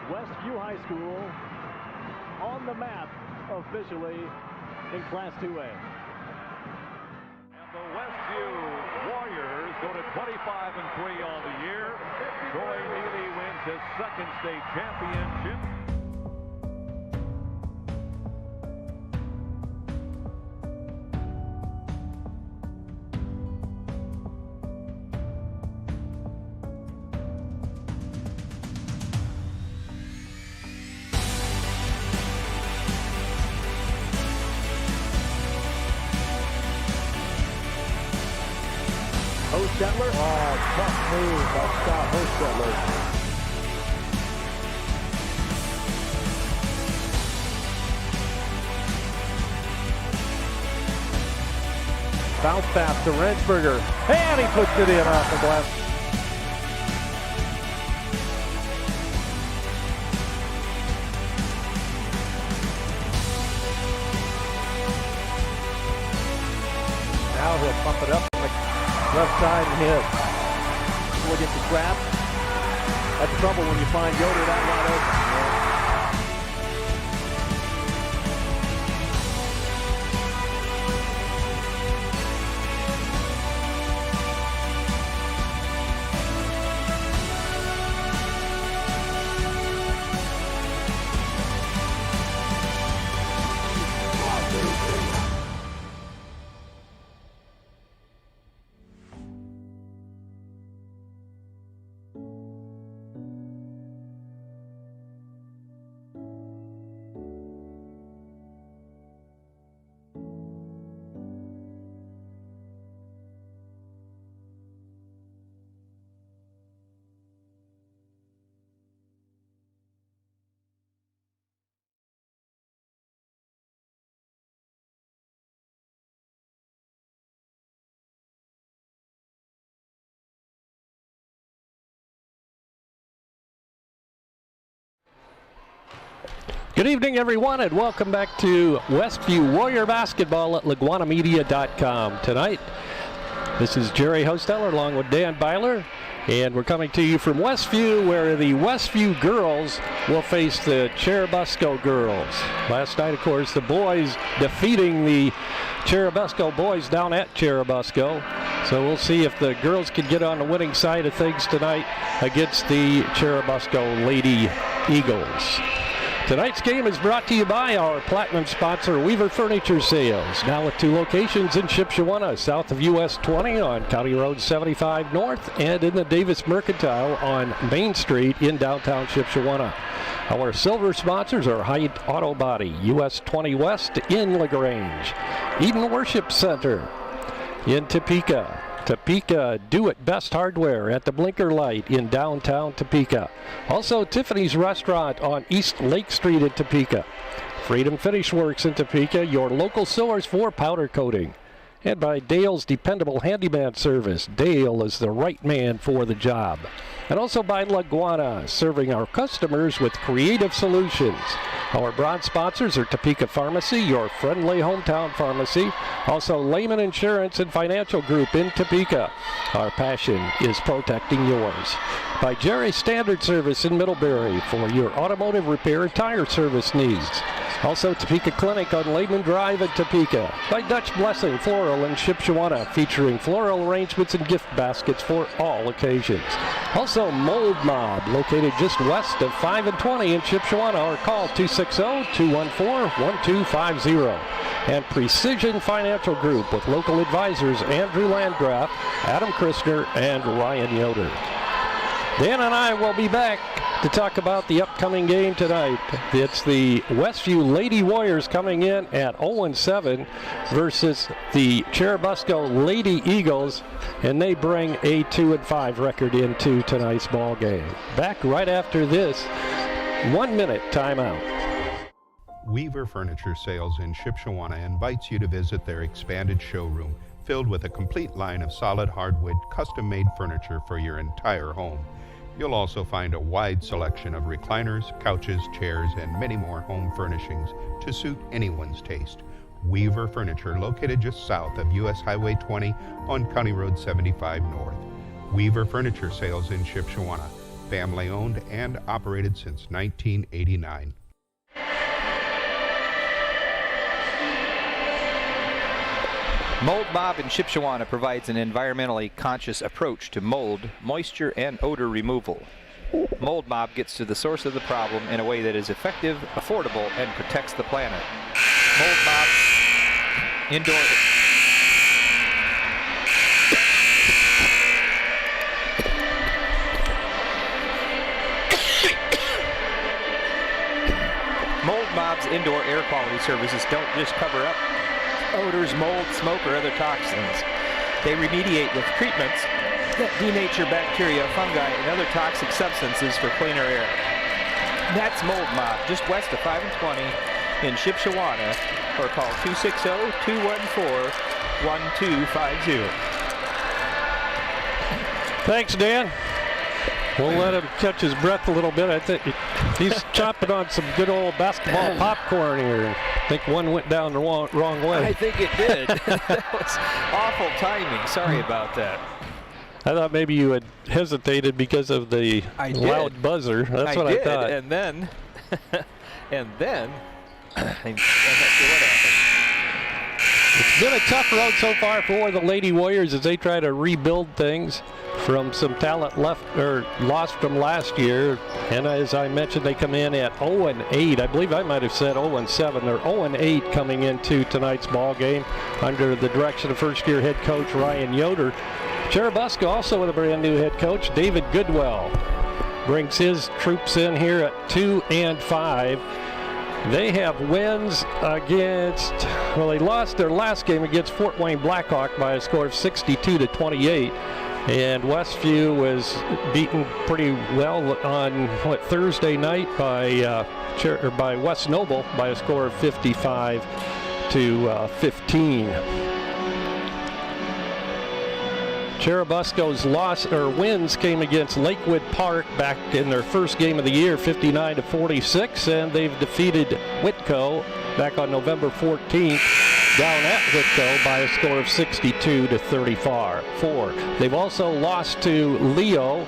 Westview High School on the map officially in Class 2A. And the Westview Warriors go to 25-3 on the year. Troy Neely wins his second state championship. Hostetler. Oh, tough move by Scott Hostetler. Bounce pass to Rensberger. And he puts it in off the glass. Now he'll pump it up. Left side and hit. Looking for trap. That's trouble when you find Yoder that wide open. Good evening, everyone, and welcome back to Westview Warrior Basketball at LaGwanamedia.com. Tonight, this is Jerry Hostetler along with Dan Byler, and we're coming to you from Westview, where the Westview girls will face the Churubusco girls. Last night, of course, the boys defeating the Churubusco boys down at Churubusco. So we'll see if the girls can get on the winning side of things tonight against the Churubusco Lady Eagles. Tonight's game is brought to you by our platinum sponsor, Weaver Furniture Sales. Now with 2 locations in Shipshewana, south of US 20 on County Road 75 North, and in the Davis Mercantile on Main Street in downtown Shipshewana. Our silver sponsors are Hyatt Auto Body, US 20 West in LaGrange, Eden Worship Center in Topeka, Topeka Do-It Best Hardware at the Blinker Light in downtown Topeka. Also, Tiffany's Restaurant on East Lake Street in Topeka. Freedom Finish Works in Topeka, your local source for powder coating. And by Dale's Dependable Handyman Service. Dale is the right man for the job. And also by LaGwana, serving our customers with creative solutions. Our bronze sponsors are Topeka Pharmacy, your friendly hometown pharmacy. Also Lehman Insurance and Financial Group in Topeka. Our passion is protecting yours. By Jerry Standard Service in Middlebury for your automotive repair and tire service needs. Also Topeka Clinic on Lehman Drive in Topeka. By Dutch Blessing Floral in Shipshewana, featuring floral arrangements and gift baskets for all occasions. Also Mold Mob, located just west of 5 and 20 in Shipshewana, or call 260-214-1250. And Precision Financial Group with local advisors Andrew Landgraf, Adam Christner, and Ryan Yoder. Dan and I will be back to talk about the upcoming game tonight. It's the Westview Lady Warriors coming in at 0-7 versus the Churubusco Lady Eagles, and they bring a 2-5 record into tonight's ball game. Back right after this 1-minute timeout. Weaver Furniture Sales in Shipshewana invites you to visit their expanded showroom filled with a complete line of solid hardwood custom-made furniture for your entire home. You'll also find a wide selection of recliners, couches, chairs, and many more home furnishings to suit anyone's taste. Weaver Furniture, located just south of US Highway 20 on County Road 75 North. Weaver Furniture Sales in Shipshewana. family owned and operated since 1989. Mold Mob in Shipshewana provides an environmentally conscious approach to mold, moisture, and odor removal. Mold Mob gets to the source of the problem in a way that is effective, affordable, and protects the planet. Mold Mob indoor. Mold Mob's indoor air quality services don't just cover up odors, mold, smoke, or other toxins. They remediate with treatments that denature bacteria, fungi, and other toxic substances for cleaner air. That's Mold Mob, just west of 5 and 20 in Shipshewana, or call 260-214-1250. Thanks, Dan. We'll let him catch his breath a little bit. I think he's chopping on some good old basketball popcorn here. I think one went down the wrong way. I think it did. That was awful timing. Sorry about that. I thought maybe you had hesitated because of the loud buzzer. That's what I thought. And then, I'm not sure what happened. It's been a tough road so far for the Lady Warriors as they try to rebuild things from some talent left or lost from last year. And as I mentioned, they come in at 0-8. I believe I might have said 0-7. They're 0-8 coming into tonight's ball game under the direction of first-year head coach Ryan Yoder. Churubusco also with a brand new head coach, David Goodwell, brings his troops in here at 2-5. They have wins against, well, they lost their last game against Fort Wayne Blackhawk by a score of 62-28. And Westview was beaten pretty well on Thursday night by West Noble by a score of 55-15. Churubusco's wins came against Lakewood Park back in their first game of the year, 59-46, and they've defeated Whitco back on November 14th down at Whitco by a score of 62-34. They've also lost to Leo,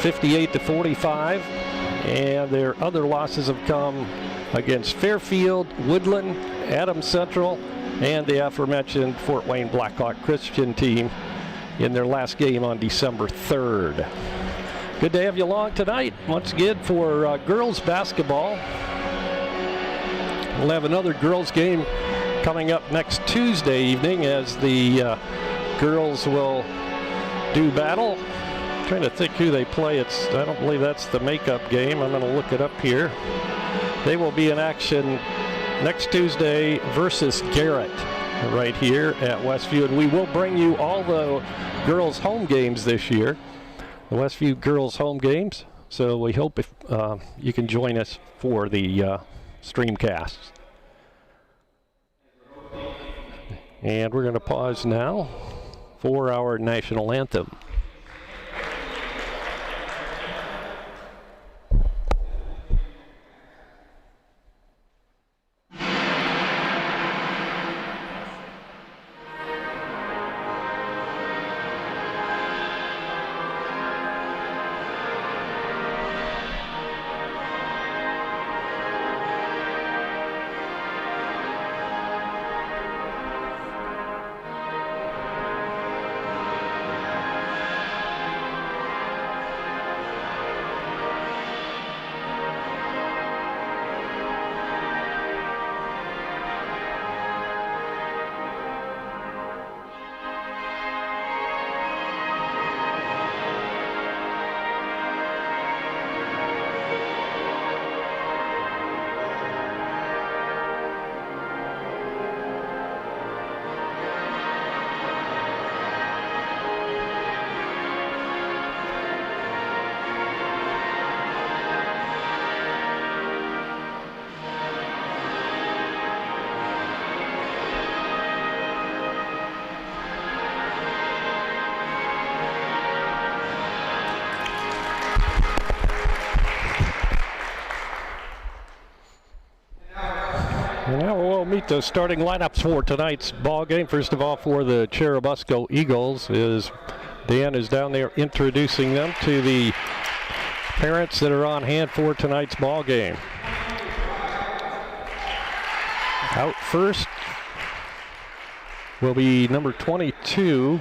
58-45, and their other losses have come against Fairfield, Woodland, Adams Central, and the aforementioned Fort Wayne Blackhawk Christian team in their last game on December 3rd. Good to have you along tonight once again for girls basketball. We'll have another girls game coming up next Tuesday evening as the girls will do battle. I'm trying to think who they play. I don't believe that's the makeup game. I'm going to look it up here. They will be in action next Tuesday versus Garrett right here at Westview, and we will bring you all the girls' home games this year, the Westview girls' home games. So we hope if you can join us for the streamcasts. And we're going to pause now for our national anthem. Now we'll meet the starting lineups for tonight's ball game. First of all, for the Churubusco Eagles, Dan is down there introducing them to the parents that are on hand for tonight's ball game. Out first will be number 22,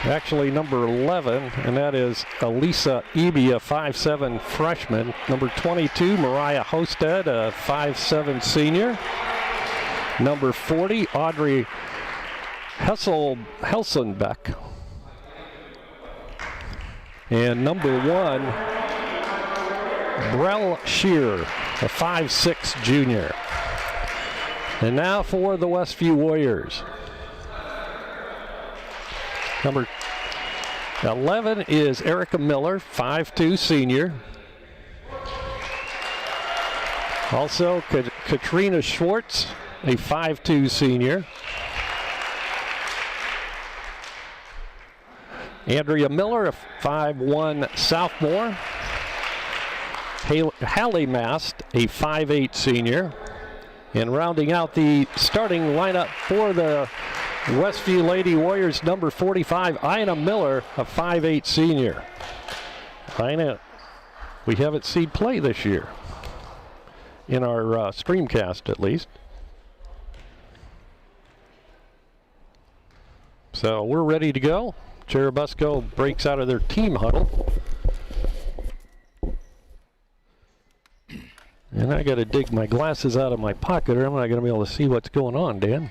actually number 11, and that is Elisa Eby, a 5'7" freshman. Number 22, Mariah Hosted, a 5'7" senior. Number 40, Audrey Helsenbeck. And number 1, Brell Shear, a 5'6" junior. And now for the Westview Warriors. Number 11 is Erica Miller, 5'2" senior. Also Katrina Schwartz, a 5'2" senior. Andrea Miller, a 5'1" sophomore. Hallie Mast, a 5'8" senior. And rounding out the starting lineup for the Westview Lady Warriors, number 45, Ina Miller, a 5'8" senior. Ina, we haven't seen play this year, in our streamcast at least. So we're ready to go. Churubusco breaks out of their team huddle. And I got to dig my glasses out of my pocket or I'm not going to be able to see what's going on, Dan.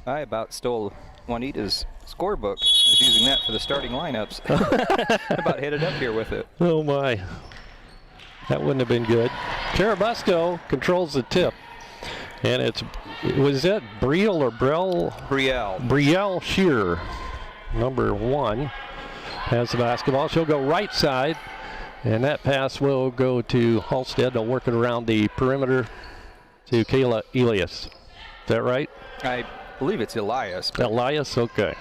I about stole Juanita's scorebook. I was using that for the starting lineups. I about headed up here with it. Oh my. That wouldn't have been good. Churubusco controls the tip. And was that Brielle or Brell? Brielle. Brielle Shearer, number 1, has the basketball. She'll go right side. And that pass will go to Halstead. They'll work it around the perimeter to Kayla Elias. Is that right? I believe it's Elias. Elias, okay.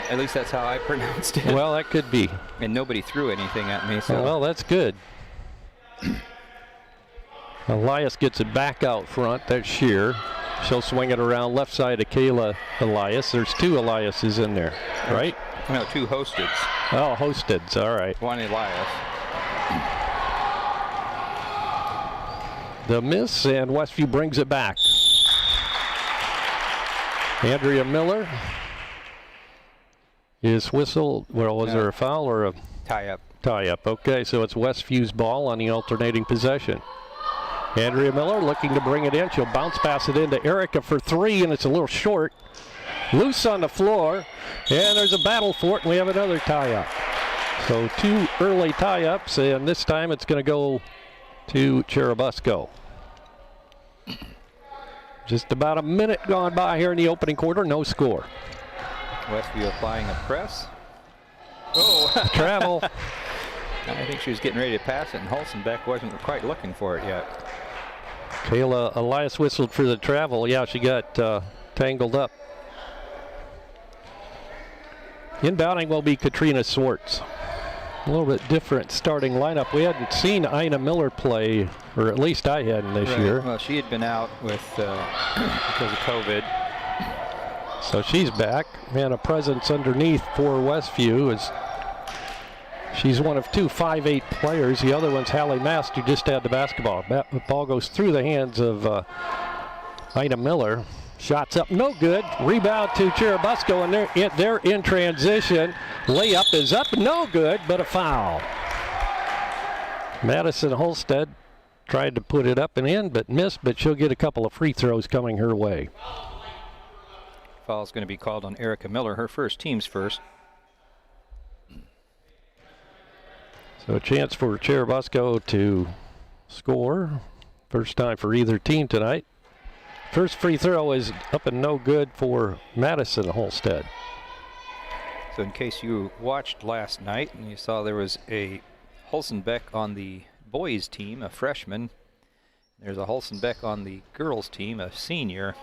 At least that's how I pronounced it. Well, that could be. And nobody threw anything at me. So. Well, that's good. Elias gets it back out front. That's Shear. She'll swing it around left side to Kayla Elias. There's 2 Eliases in there, right? No, 2 Hosteds. Oh, Hosteds, all right. 1 Elias. The miss, and Westview brings it back. Andrea Miller is whistled. Well, was there a foul or a tie-up? Tie-up, okay, so it's Westview's ball on the alternating possession. Andrea Miller looking to bring it in. She'll bounce pass it into Erica for 3, and it's a little short. Loose on the floor, and there's a battle for it, and we have another tie-up. So 2 early tie-ups, and this time it's going to go to Churubusco. Just about a minute gone by here in the opening quarter, no score. Westview applying a press. Oh, travel. I think she was getting ready to pass it, and Halsenbeck wasn't quite looking for it yet. Kayla Elias whistled for the travel. Yeah, she got tangled up. Inbounding will be Katrina Schwartz. A little bit different starting lineup. We hadn't seen Ina Miller play, or at least I hadn't this year. Well, she had been out with because of COVID. So she's back, and a presence underneath for Westview is she's one of 2 5'8" players. The other one's Hallie Mast, who just had the basketball. The ball goes through the hands of Ina Miller. Shots up, no good. Rebound to Churubusco, and they're in transition. Layup is up, no good, but a foul. Madison Holstead tried to put it up and in, but missed, but she'll get a couple of free throws coming her way. Foul's going to be called on Erica Miller, her first, team's first. So a chance for Churubusco to score. First time for either team tonight. First free throw is up and no good for Madison Holstead. So in case you watched last night and you saw there was a Halsenbeck on the boys team, a freshman. There's a Halsenbeck on the girls team, a senior.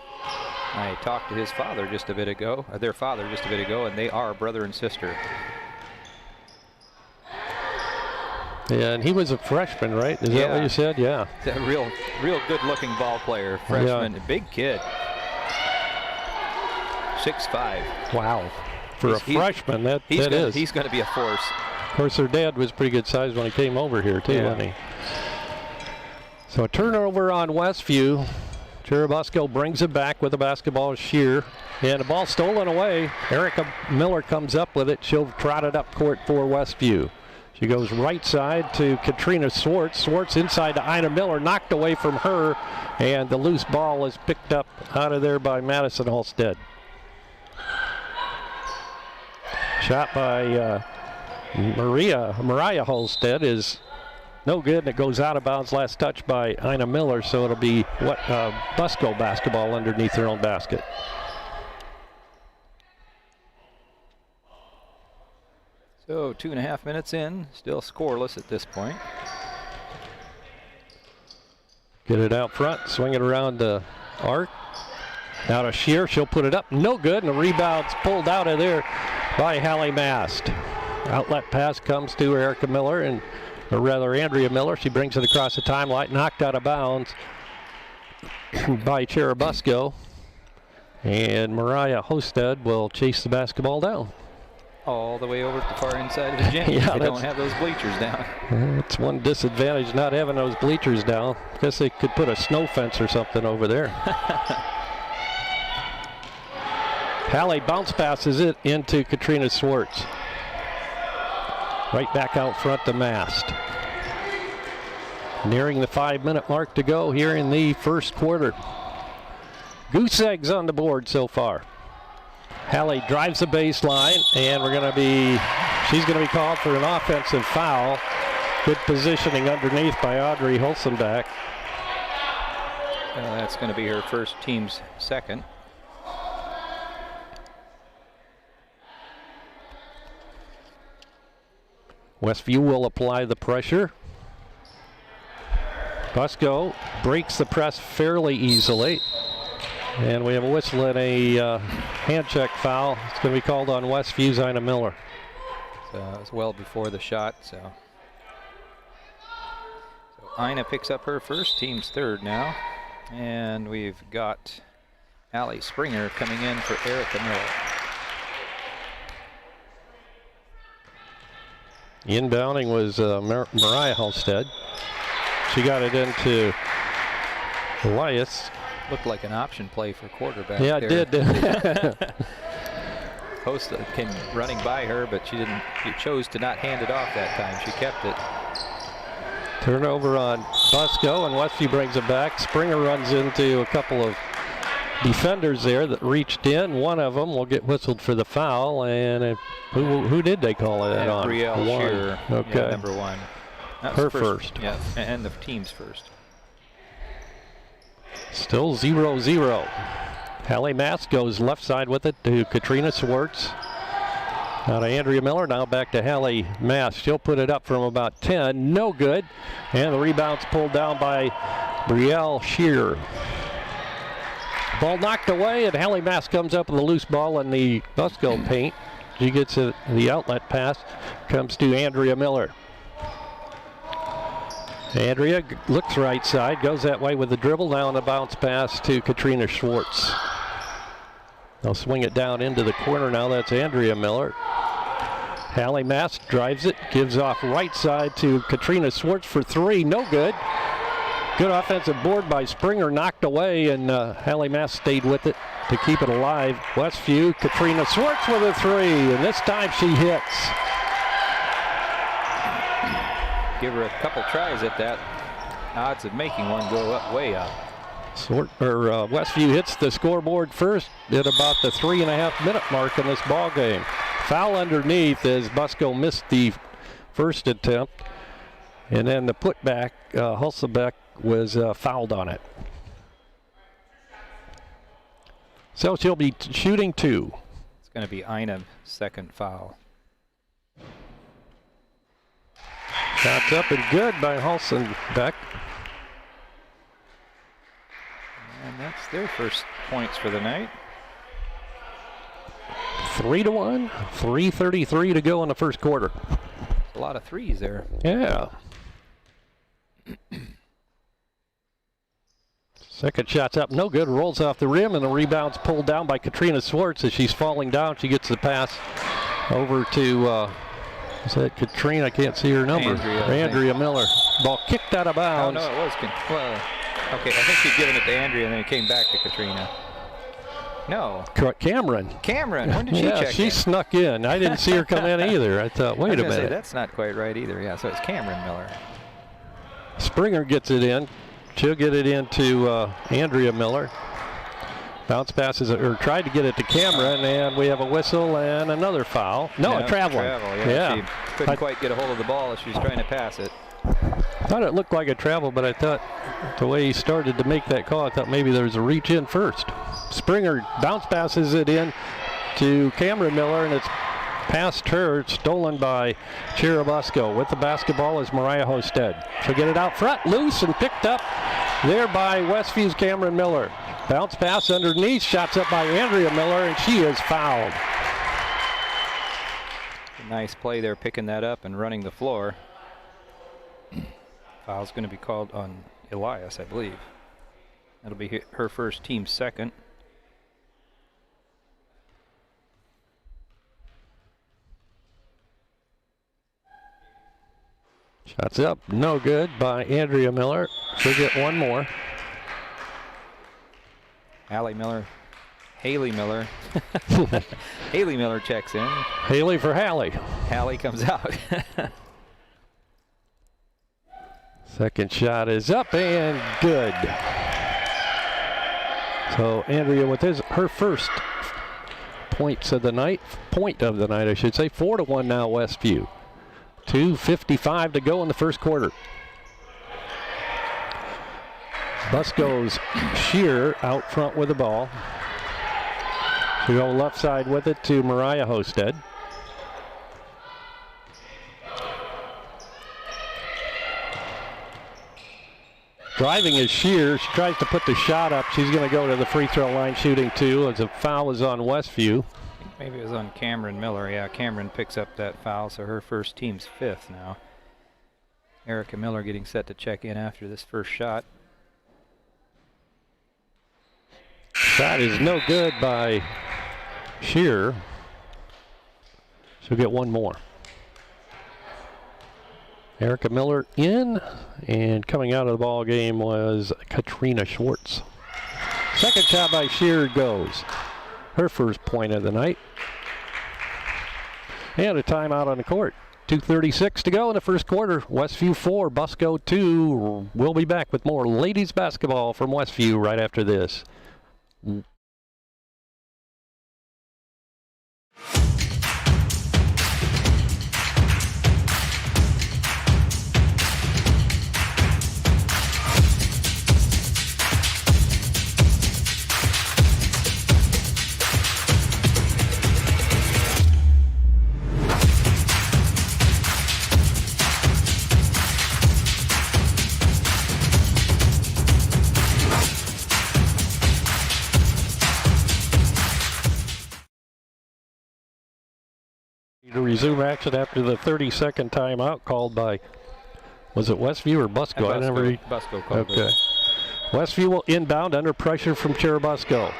I talked to his father just a bit ago, their father just a bit ago, and they are brother and sister. Yeah, and he was a freshman, right? Is that what you said? Yeah. A real good-looking ball player, freshman, big kid. 6'5". Wow. For a freshman, that is. He's going to be a force. course, her dad was pretty good size when he came over here, too, wasn't he? So a turnover on Westview. Churubusco brings it back with the basketball sheer. And the ball stolen away. Erica Miller comes up with it. She'll trot it up court for Westview. She goes right side to Katrina Swartz. Swartz inside to Ina Miller, knocked away from her. And the loose ball is picked up out of there by Madison Halstead. Shot by Mariah Halstead is no good, and it goes out of bounds. Last touch by Ina Miller, so it'll be Busco basketball underneath their own basket. So 2.5 minutes in, still scoreless at this point. Get it out front, swing it around the arc. Now to Shear, she'll put it up, no good, and the rebound's pulled out of there by Hallie Mast. Outlet pass comes to Erica Miller, or rather Andrea Miller. She brings it across the timeline, knocked out of bounds by Churubusco. And Mariah Halstead will chase the basketball down. All the way over to the far inside of the gym. Yeah, they don't have those bleachers down. It's one disadvantage not having those bleachers down. Guess they could put a snow fence or something over there. Hallie bounce passes it into Katrina Swartz. Right back out front to Mast. Nearing the 5-minute mark to go here in the first quarter. Goose eggs on the board so far. Hallie drives the baseline, and she's going to be called for an offensive foul. Good positioning underneath by Audrey Holzenbach. That's going to be her first, team's second. Westview will apply the pressure. Busco breaks the press fairly easily. And we have a whistle and a hand check foul. It's going to be called on Westview's Ina Miller. So it was well before the shot. So Ina picks up her first, team's third now. And we've got Allie Springer coming in for Erica Miller. Inbounding was Mariah Halstead. She got it into Elias. Looked like an option play for quarterback. Yeah, it did. Post came running by her, but she chose to not hand it off that time. She kept it. Turnover on Busco, and Westview brings it back. Springer runs into a couple of defenders there that reached in. One of them will get whistled for the foul, and who did they call it on? Brielle Shearer, okay. yeah, number 1. Her first. Yeah, and the team's first. Still 0-0. Hallie Mast goes left side with it to Katrina Swartz. Now to Andrea Miller, now back to Hallie Mast. She'll put it up from about 10, no good. And the rebound's pulled down by Brielle Shearer. Ball knocked away, and Hallie Mast comes up with a loose ball in the Busco paint. She gets the outlet pass, comes to Andrea Miller. Andrea looks right side, goes that way with the dribble, now on the bounce pass to Katrina Swartz. They'll swing it down into the corner now. That's Andrea Miller. Hallie Mast drives it, gives off right side to Katrina Swartz for 3, no good. Good offensive board by Springer, knocked away, and Hallie Mast stayed with it to keep it alive. Westview, Katrina Swartz with a 3, and this time she hits. Give her a couple tries at that. Odds of making one go up, way up. Westview hits the scoreboard first at about the 3.5-minute mark in this ball game. Foul underneath as Busco missed the first attempt, and then the putback, Hulsebeck was fouled on it. So she'll be shooting 2. It's going to be Ina's second foul. Shots up and good by Hulsenbeck. And that's their first points for the night. 3-1, 3:33 to go in the first quarter. A lot of threes there. Yeah. Second shot's up, no good, rolls off the rim, and the rebound's pulled down by Katrina Swartz. As she's falling down, she gets the pass over to Is that Katrina? I can't see her number. Andrea Miller. Ball kicked out of bounds. Oh, no, it was. Well, okay, I think she'd given it to Andrea, and then it came back to Katrina. No. Cameron. When did she check she in? snuck in. I didn't see her come in either. I thought, wait a minute. Say, that's not quite right either. Yeah, so it's Cameron Miller. Springer gets it in. She'll get it into Andrea Miller. Bounce passes it, or tried to get it to Cameron, and we have a whistle and another foul. No, a travel. Yeah. She couldn't quite get a hold of the ball as she was trying to pass it. I thought it looked like a travel, but I thought the way he started to make that call, I thought maybe there was a reach in first. Springer bounce passes it in to Cameron Miller, and it's past her, stolen by Churubusco. With the basketball is Mariah Hosted. She'll get it out front, loose and picked up there by Westview's Cameron Miller. Bounce pass underneath, shots up by Andrea Miller, and she is fouled. Nice play there, picking that up and running the floor. Foul's going to be called on Elias, I believe. That'll be her first, team second. Shots up, no good by Andrea Miller. She'll get one more. Haley Miller. Haley Miller checks in. Haley for Haley. Haley comes out. Second shot is up and good. So Andrea with her first point of the night, I should say. 4-1 now Westview. 2:55 to go in the first quarter. Busco's Shear out front with the ball. We go left side with it to Mariah Hosted. Driving is Shear. She tries to put the shot up. She's going to go to the free throw line shooting two as a foul is on Westview. Maybe it was on Cameron Miller. Yeah, Cameron picks up that foul, so her first, team's fifth now. Erica Miller getting set to check in after this first shot. Shot is no good by Shear. She'll get one more. Erica Miller in, and coming out of the ball game was Katrina Schwartz. Second shot by Shear goes. Her first point of the night. And a timeout on the court. 2:36 to go in the first quarter. Westview 4, Busco 2. We'll be back with more ladies basketball from Westview right after this. To resume action after the 30-second timeout called by, was it Westview or Busco? I never. Busco called it. Westview will inbound under pressure from Churubusco.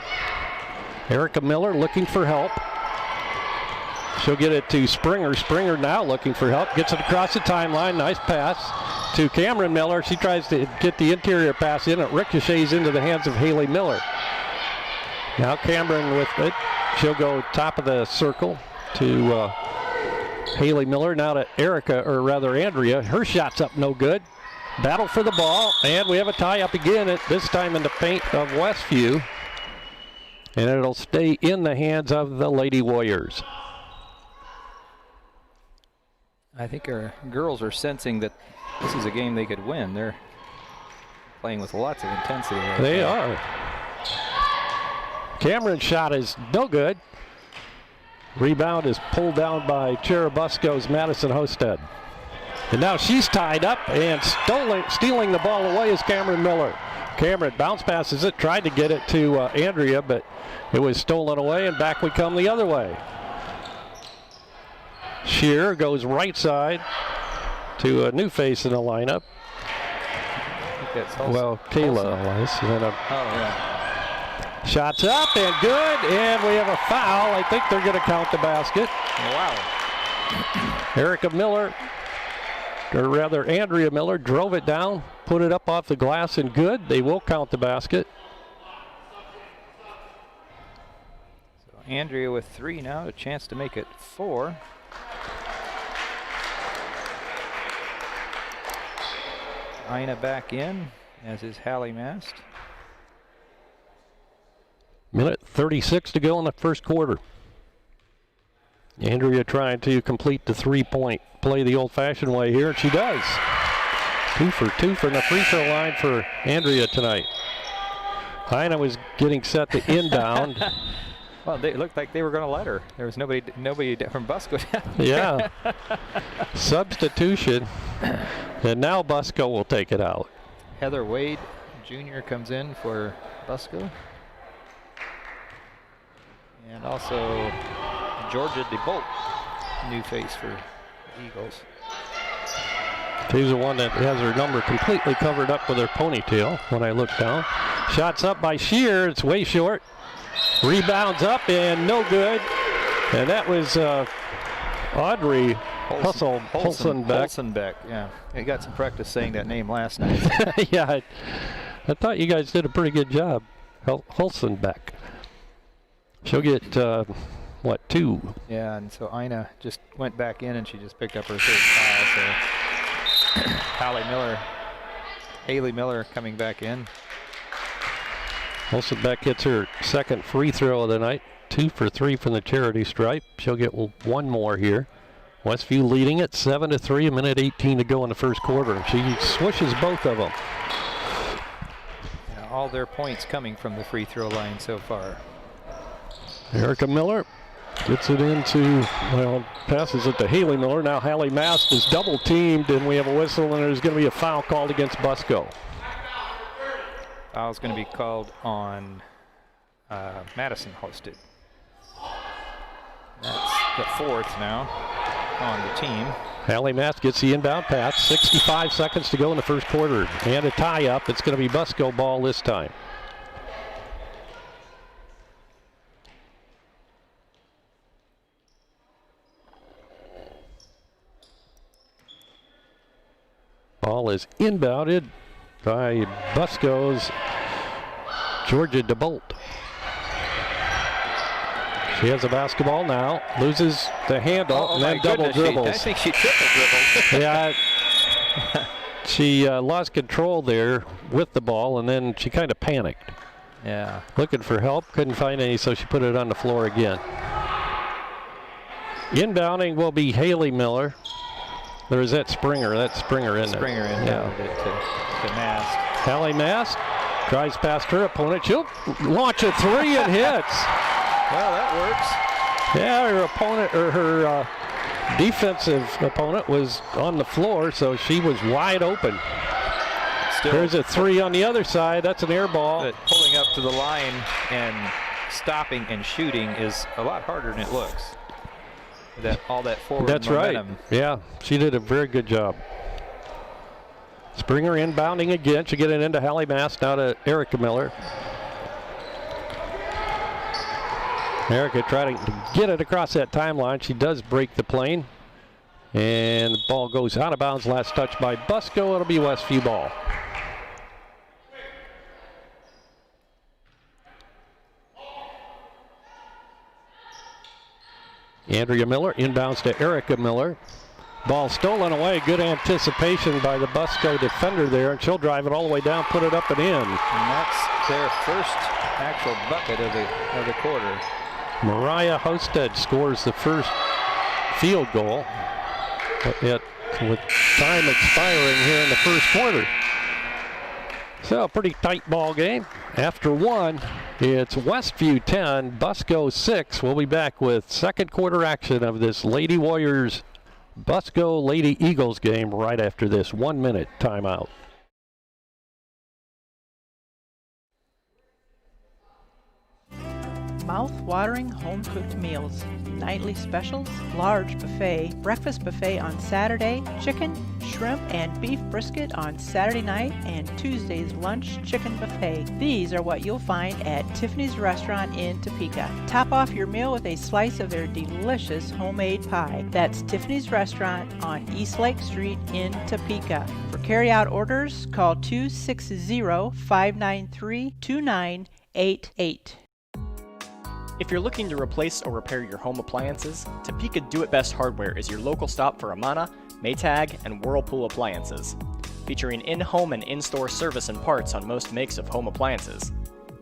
Erica Miller looking for help. She'll get it to Springer. Springer now looking for help. Gets it across the timeline. Nice pass to Cameron Miller. She tries to get the interior pass in. It ricochets into the hands of Haley Miller. Now Cameron with it. She'll go top of the circle to Haley Miller. Now to Andrea. Her shot's up no good. Battle for the ball, and we have a tie up again, this time in the paint of Westview. And it'll stay in the hands of the Lady Warriors. I think our girls are sensing that this is a game they could win. They're playing with lots of intensity. They are. Cameron's shot is no good. Rebound is pulled down by Churubusco's Madison Hosted. And now she's tied up, and stealing the ball away is Cameron Miller. Cameron bounce passes it, tried to get it to Andrea, but it was stolen away, and back we come the other way. Shear goes right side to a new face in the lineup. Well, Kayla was. Shots up and good, and we have a foul. I think they're going to count the basket. Wow. Erica Miller, or rather Andrea Miller, drove it down, put it up off the glass and good. They will count the basket. So Andrea with 3 now, a chance to make it 4. Ina back in, as is Hallie Mast. Minute 36 to go in the first quarter. Andrea trying to complete the 3-point play the old-fashioned way here, and she does. 2 for 2 from the free throw line for Andrea tonight. Ina was getting set to inbound. Well, it looked like they were going to let her. There was nobody from Busco down Yeah. Substitution. And now Busco will take it out. Heather Wade Jr. comes in for Busco. And also Georgia DeBolt, new face for the Eagles. She's the one that has her number completely covered up with her ponytail when I look down. Shots up by Shear. It's way short. Rebounds up and no good. And that was Audrey Hulsenbeck. Hulsenbeck, yeah. I got some practice saying that name last night. Yeah, I thought you guys did a pretty good job. Hulsenbeck. She'll get, 2? Yeah, and so Ina just went back in and she just picked up her 3rd foul. So Haley Miller coming back in. Hulsenbeck gets her 2nd free throw of the night. 2 for 3 from the charity stripe. She'll get 1 more here. Westview leading it 7-3, a minute 18 to go in the first quarter. She swishes both of them. Yeah, all their points coming from the free throw line so far. Erica Miller gets it into, passes it to Haley Miller. Now Hallie Mast is double teamed and we have a whistle and there's going to be a foul called against Busco. Foul's going to be called on Madison Hosted. That's the 4th now on the team. Hallie Mast gets the inbound pass. 65 seconds to go in the first quarter. And a tie up. It's going to be Busco ball this time. Ball is inbounded by Busco's Georgia DeBolt. She has a basketball now, loses the handle, and then double dribbles. I think she triple dribbled. Yeah, she lost control there with the ball, and then she kind of panicked. Yeah. Looking for help, couldn't find any, so she put it on the floor again. Inbounding will be Haley Miller. Or is that Springer? That's Springer, isn't it? Springer inbounded it to Mast. Hallie Mast drives past her opponent. She'll launch a 3 and hits. Well, that works. Yeah, her opponent, or her defensive opponent was on the floor, so she was wide open. Still, there's a 3 on the other side. That's an air ball. But pulling up to the line and stopping and shooting is a lot harder than it looks. All that forward That's momentum. right. Yeah, she did a very good job. Springer inbounding again. She'll get it into Hallie Mast, now to Erica Miller. Erica trying to get it across that timeline. She does break the plane. And the ball goes out of bounds. Last touch by Busco. It'll be Westview ball. Andrea Miller inbounds to Erica Miller. Ball stolen away. Good anticipation by the Busco defender there, and she'll drive it all the way down, put it up and in. And that's their first actual bucket of the quarter. Mariah Hosted scores the first field goal with time expiring here in the first quarter. So a pretty tight ball game. After 1, it's Westview 10, Busco 6. We'll be back with second quarter action of this Lady Warriors Busco Lady Eagles game right after this 1-minute timeout. Mouth-watering home-cooked meals, nightly specials, large buffet, breakfast buffet on Saturday, chicken, shrimp, and beef brisket on Saturday night, and Tuesday's lunch chicken buffet. These are what you'll find at Tiffany's Restaurant in Topeka. Top off your meal with a slice of their delicious homemade pie. That's Tiffany's Restaurant on East Lake Street in Topeka. For carry-out orders, call 260-593-2988. If you're looking to replace or repair your home appliances, Topeka Do It Best Hardware is your local stop for Amana, Maytag, and Whirlpool appliances. Featuring in-home and in-store service and parts on most makes of home appliances.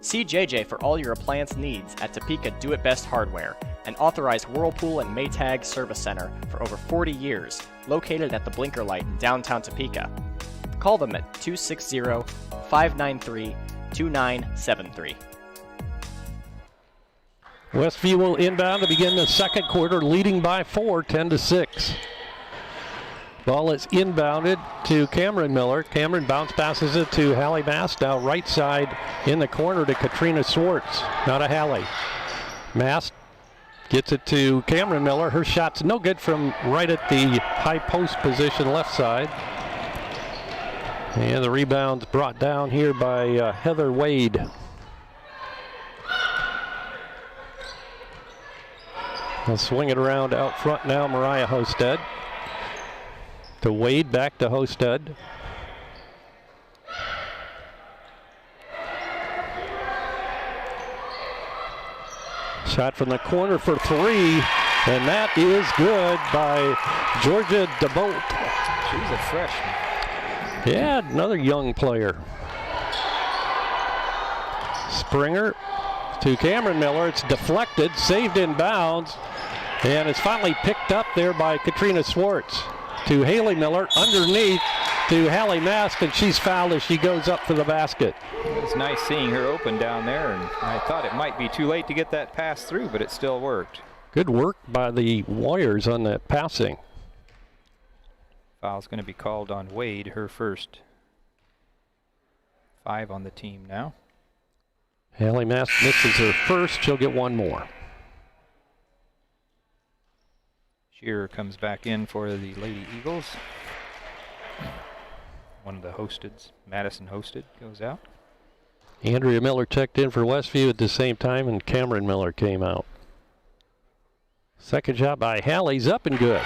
See JJ for all your appliance needs at Topeka Do It Best Hardware, an authorized Whirlpool and Maytag service center for over 40 years, located at the Blinker Light in downtown Topeka. Call them at 260-593-2973. Westview will inbound to begin the second quarter, leading by 4, 10-6. Ball is inbounded to Cameron Miller. Cameron bounce passes it to Hallie Mast, now right side in the corner to Katrina Swartz. Now to Hallie. Mast gets it to Cameron Miller. Her shot's no good from right at the high post position left side. And the rebound's brought down here by Heather Wade. They'll swing it around out front now, Mariah Hosted. To Wade, back to Hosted. Shot from the corner for 3, and that is good by Georgia DeBolt. She's a freshman. Yeah, another young player. Springer to Cameron Miller. It's deflected, saved in bounds, and it's finally picked up there by Katrina Swartz. To Haley Miller, underneath to Hallie Mast, and she's fouled as she goes up for the basket. It was nice seeing her open down there, and I thought it might be too late to get that pass through, but it still worked. Good work by the Warriors on that passing. Foul's going to be called on Wade, her first 5 on the team now. Hallie Mast misses her first. She'll get one more. Shearer comes back in for the Lady Eagles. One of the hosteds, Madison Hosted, goes out. Andrea Miller checked in for Westview at the same time, and Cameron Miller came out. Second shot by Hallie's up and good.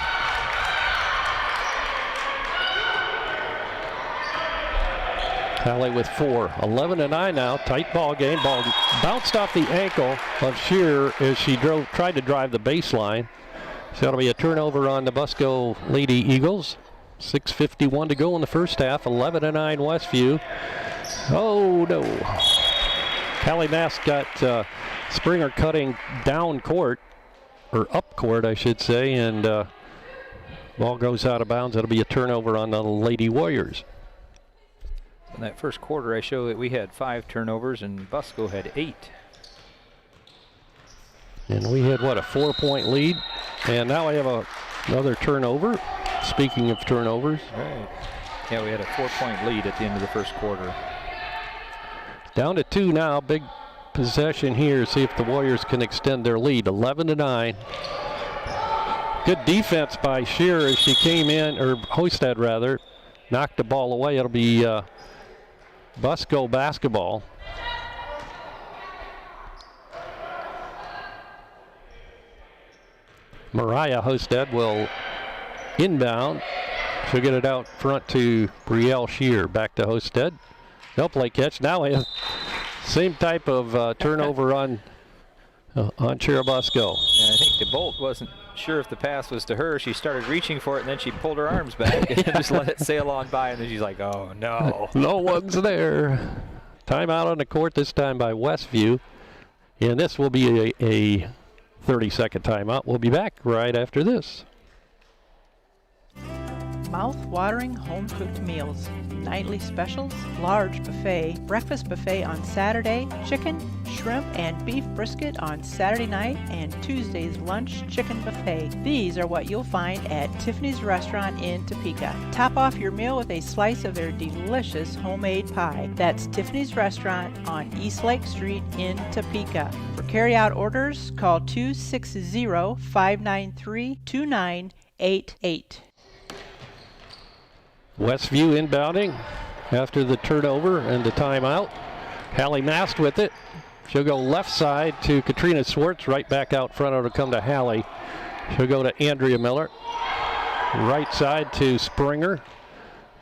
Hallie with 4. 11-9 now. Tight ball game. Ball bounced off the ankle of Shearer as she tried to drive the baseline. So that'll be a turnover on the Busco Lady Eagles. 6:51 to go in the first half. 11-9 Westview. Oh no. Hallie Mast got Springer cutting down court, or up court I should say, and ball goes out of bounds. That'll be a turnover on the Lady Warriors. In that first quarter I show that we had 5 turnovers and Busco had 8. And we had, what, a 4-point lead? And now we have another turnover. Speaking of turnovers. Right. Yeah, we had a 4-point lead at the end of the first quarter. Down to 2 now. Big possession here. See if the Warriors can extend their lead. 11-9. Good defense by Shearer as she came in, or Hosted rather, knocked the ball away. It'll be Busco basketball. Mariah Hosted will inbound. She'll get it out front to Brielle Shearer. Back to Hosted. No play catch. Now we have same type of turnover on Churubusco. Yeah, I think DeBolt wasn't sure if the pass was to her. She started reaching for it, and then she pulled her arms back and just let it sail on by, and then she's like, oh no. No one's there. Timeout on the court, this time by Westview. And this will be a 30-second timeout. We'll be back right after this. mouth-watering home-cooked meals, nightly specials, large buffet, breakfast buffet on Saturday, chicken, shrimp, and beef brisket on Saturday night, and Tuesday's lunch chicken buffet. These are what you'll find at Tiffany's Restaurant in Topeka. Top off your meal with a slice of their delicious homemade pie. That's Tiffany's Restaurant on East Lake Street in Topeka. For carry-out orders, call 260-593-2988. Westview inbounding after the turnover and the timeout. Hallie Mast with it. She'll go left side to Katrina Swartz. Right back out front. It'll come to Hallie. She'll go to Andrea Miller. Right side to Springer.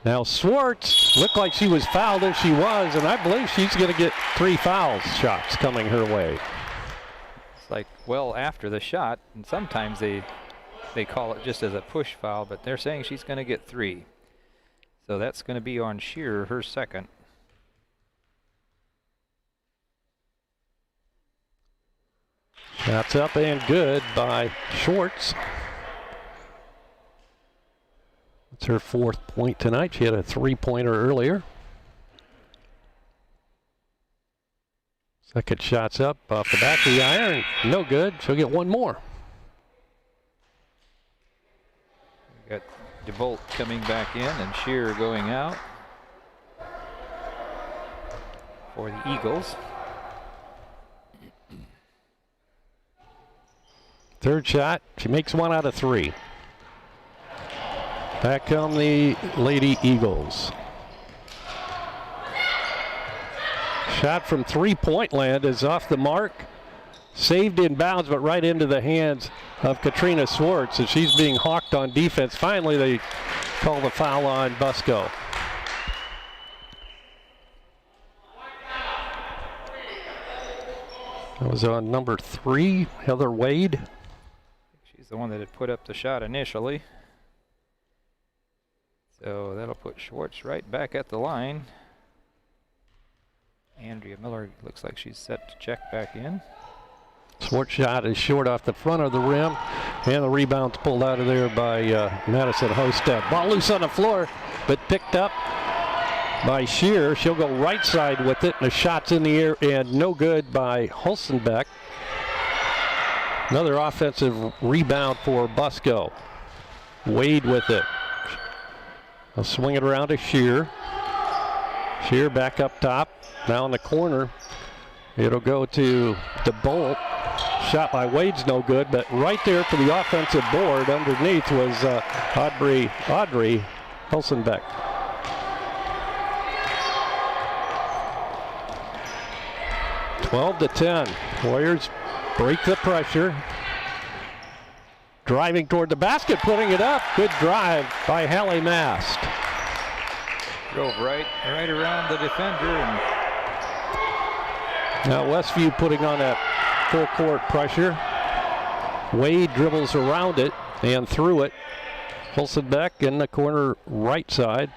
Now Swartz looked like she was fouled, and she was, and I believe she's going to get 3 foul shots coming her way. It's like well after the shot, and sometimes they call it just as a push foul, but they're saying she's going to get 3. So that's going to be on Shearer, her second. Shots up and good by Schwartz. It's her 4th point tonight. She had a 3-pointer earlier. Second shot's up off the back of the iron. No good. She'll get 1 more. We got DeBolt coming back in and Shearer going out for the Eagles. Third shot. She makes 1 out of 3. Back come the Lady Eagles. Shot from 3-point land is off the mark. Saved in bounds, but right into the hands of Katrina Swartz, and she's being hawked on defense. Finally, they call the foul on Busco. That was on number 3, Heather Wade. She's the one that had put up the shot initially. So that'll put Schwartz right back at the line. Andrea Miller looks like she's set to check back in. Swartz shot is short off the front of the rim, and the rebound's pulled out of there by Madison Hosted. Ball loose on the floor, but picked up by Shearer. She'll go right side with it, and the shot's in the air and no good by Hulsenbeck. Another offensive rebound for Busco. Wade with it. They'll swing it around to Shearer. Shearer back up top. Now in the corner. It'll go to DeBolt. Shot by Wade's no good, but right there for the offensive board underneath was Audrey Hulsenbeck. (12-10). Warriors break the pressure. Driving toward the basket, putting it up. Good drive by Hallie Mast. Drove right around the defender. And now Westview putting on that full court pressure. Wade dribbles around it and through it. Hulsenbeck in the corner right side.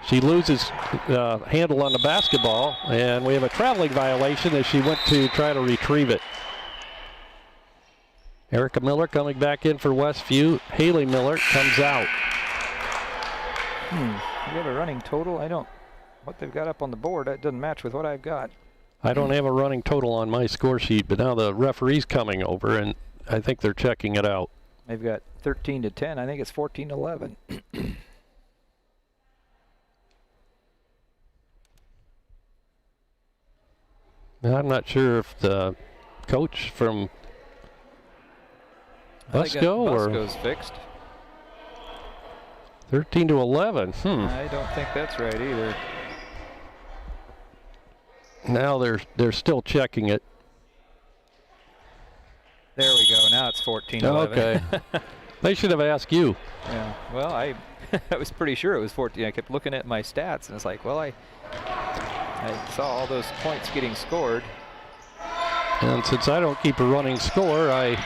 She loses handle on the basketball, and we have a traveling violation as she went to try to retrieve it. Erica Miller coming back in for Westview. Haley Miller comes out. You have a running total? What they've got up on the board, that doesn't match with what I've got. I don't have a running total on my score sheet, but now the referee's coming over, and I think they're checking it out. They've got 13-10. I think it's 14-11. Now, I'm not sure if the coach from Busco's fixed. 13-11. I don't think that's right either. Now they're still checking it. There we go. Now it's 14-11. Okay. They should have asked you. Yeah. Well, I was pretty sure it was 14. I kept looking at my stats, and it's like, well, I saw all those points getting scored. And since I don't keep a running score, I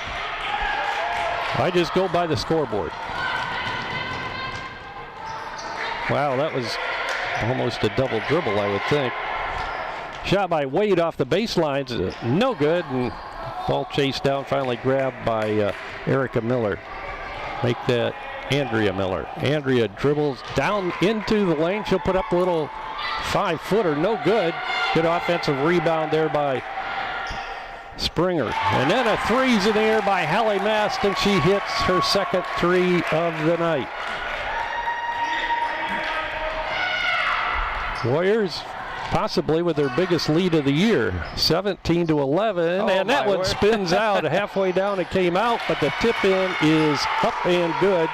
just go by the scoreboard. Wow, that was almost a double dribble, I would think. Shot by Wade off the baselines, no good, and ball chased down, finally grabbed by Erica Miller. Make that Andrea Miller. Andrea dribbles down into the lane. She'll put up a little 5-footer, no good. Good offensive rebound there by Springer. And then a three's in the air by Hallie Mast, and she hits her second three of the night. Warriors possibly with their biggest lead of the year, 17-11, and that one spins out. Halfway down it came out, but the tip-in is up and good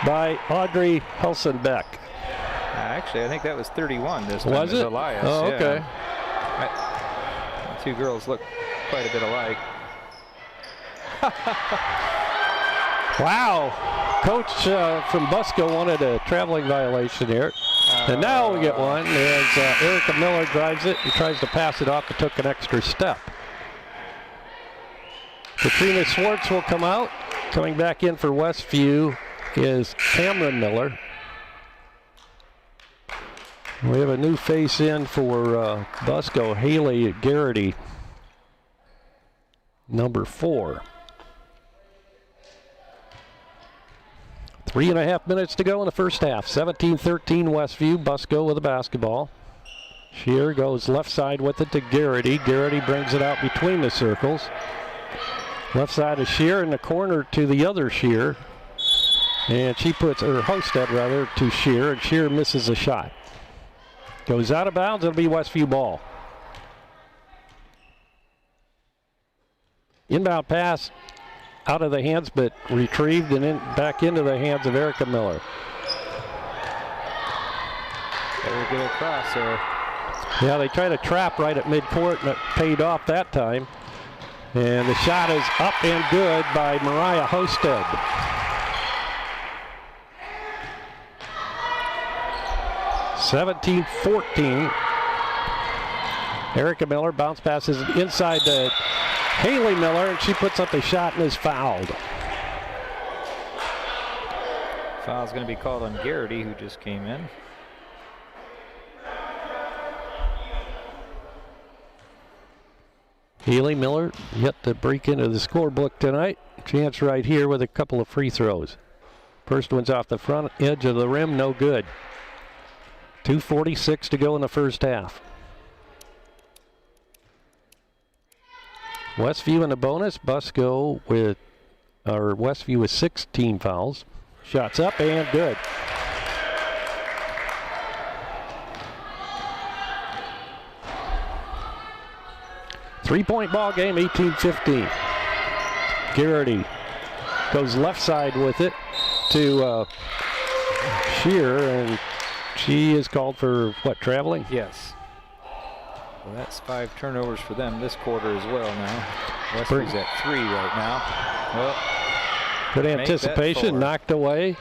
by Audrey Helsenbeck. Actually, I think that was 31 this time. Was it? Elias. Oh, okay. Yeah. The two girls look quite a bit alike. Wow. Coach from Busco wanted a traveling violation here. And now we get one as Erica Miller drives it and tries to pass it off, but took an extra step. Katrina Swartz will come out. Coming back in for Westview is Cameron Miller. We have a new face in for Busco, Haley Garrity, number 4. 3.5 minutes to go in the first half. 17-13 Westview. Busco with the basketball. Shear goes left side with it to Garrity. Garrity brings it out between the circles. Left side of Shear in the corner to the other Shear. And she puts, or Hosted rather, to Shear, and Shear misses a shot. Goes out of bounds, it'll be Westview ball. Inbound pass out of the hands, but retrieved and back into the hands of Erica Miller. Very good cross there. Yeah, they tried to trap right at midcourt, and it paid off that time. And the shot is up and good by Mariah Hosted. (17-14). Erica Miller bounce passes inside to Haley Miller, and she puts up a shot and is fouled. Foul's going to be called on Garrity, who just came in. Haley Miller yet to break into the scorebook tonight. Chance right here with a couple of free throws. First one's off the front edge of the rim, no good. 2:46 to go in the first half. Westview in the bonus. Busco with, or Westview with 16 fouls. Shots up and good. Three-point ball game, 18-15. Garrity goes left side with it to Shear, and she is called for, what, traveling? Yes. Well, that's 5 turnovers for them this quarter as well now. Westview's at 3 right now. Well, good anticipation, knocked away.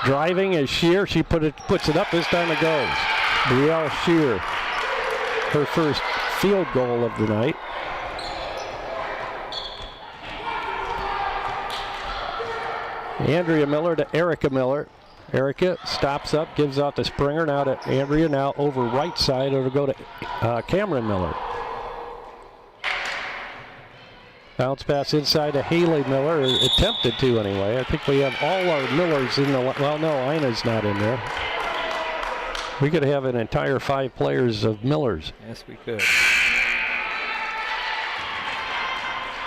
Driving is Shear. She puts it up. This time it goes. Brielle Shear, her first field goal of the night. Andrea Miller to Erica Miller. Erica stops up, gives out to Springer, now to Andrea, now over right side. It'll go to Cameron Miller. Bounce pass inside to Haley Miller, attempted to anyway. I think we have all our Millers in the, well, no, Ina's not in there. We could have an entire 5 players of Millers. Yes, we could.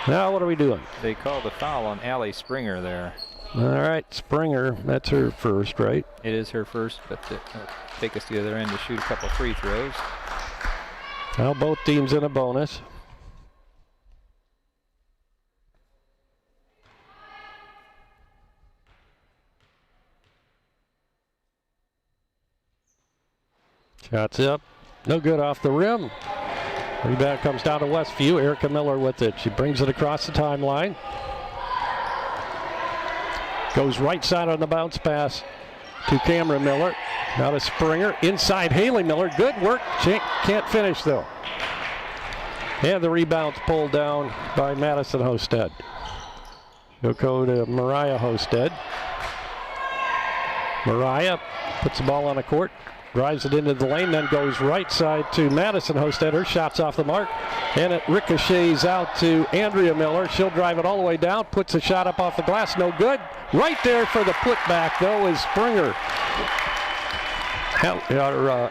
Now what are we doing? They called a foul on Allie Springer there. All right, Springer, that's her first, right? It is her first, but it'll take us to the other end to shoot a couple free throws. Now both teams in a bonus. Shots up, no good off the rim. Rebound comes down to Westview. Erica Miller with it. She brings it across the timeline. Goes right side on the bounce pass to Cameron Miller. Now to Springer. Inside Haley Miller. Good work. Can't finish though. And the rebound's pulled down by Madison Hosted. She'll go to Mariah Hosted. Mariah puts the ball on the court. drives it into the lane, then goes right side to Madison Hosted. Her shot's off the mark, and it ricochets out to Andrea Miller. She'll drive it all the way down, puts a shot up off the glass, no good. Right there for the putback, though, is Springer.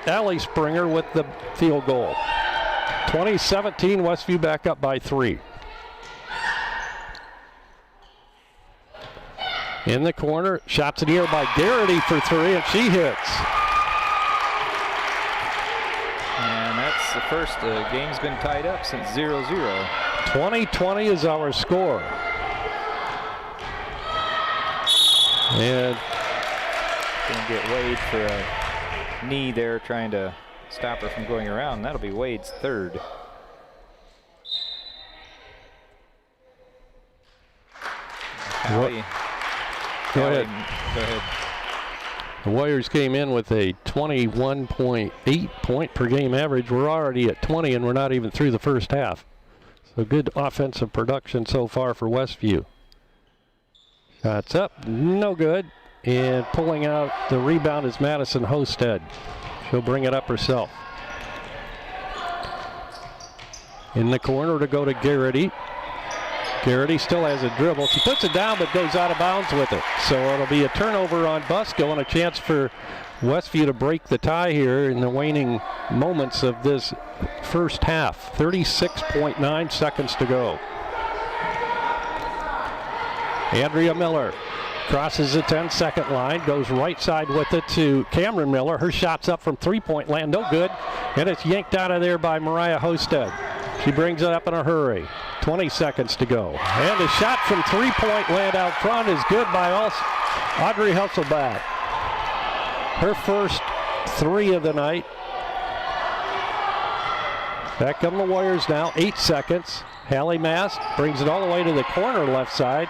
Allie Springer with the field goal. 2017, Westview back up by 3. In the corner, shots in the air by Garrity for 3, and she hits. And that's the first game's been tied up since 0-0. 20-20 is our score. And gonna get Wade for a knee there, trying to stop her from going around. That'll be Wade's third. Go ahead. The Warriors came in with a 21.8 point per game average. We're already at 20, and we're not even through the first half. So good offensive production so far for Westview. Shots up, no good. And pulling out the rebound is Madison Hosted. She'll bring it up herself. In the corner to go to Garrity. Garrity still has a dribble. She puts it down but goes out of bounds with it. So it'll be a turnover on Busco and a chance for Westview to break the tie here in the waning moments of this first half. 36.9 seconds to go. Andrea Miller crosses the 10-second line, goes right side with it to Cameron Miller. Her shot's up from three-point land, no good. And it's yanked out of there by Mariah Hosted. She brings it up in a hurry. 20 seconds to go. And the shot from three-point land out front is good by Audrey Husselbach. Her first 3 of the night. Back come the Warriors now, 8 seconds. Hallie Mast brings it all the way to the corner left side.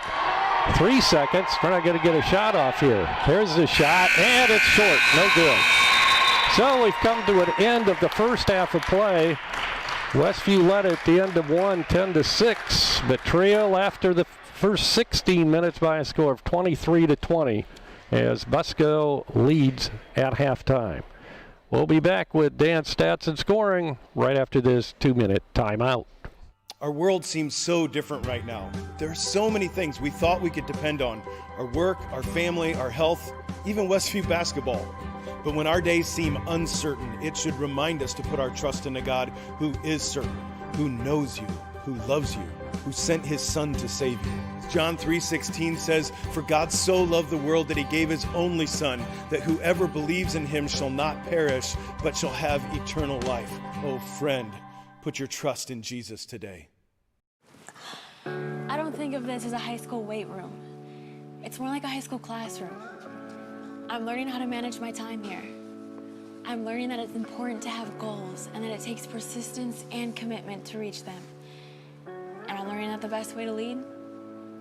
3 seconds. We're not going to get a shot off here. There's the shot, and it's short. No good. So we've come to an end of the first half of play. Westview led at the end of 1, 10-6, but trail after the first 16 minutes by a score of 23-20 as Busco leads at halftime. We'll be back with Dan's stats and scoring right after this 2-minute timeout. Our world seems so different right now. There are so many things we thought we could depend on. Our work, our family, our health, even Westview basketball. But when our days seem uncertain, it should remind us to put our trust in a God who is certain, who knows you, who loves you, who sent his Son to save you. John 3:16 says, "For God so loved the world that he gave his only Son, that whoever believes in him shall not perish, but shall have eternal life." Oh, friend, put your trust in Jesus today. I don't think of this as a high school weight room. It's more like a high school classroom. I'm learning how to manage my time here. I'm learning that it's important to have goals and that it takes persistence and commitment to reach them. And I'm learning that the best way to lead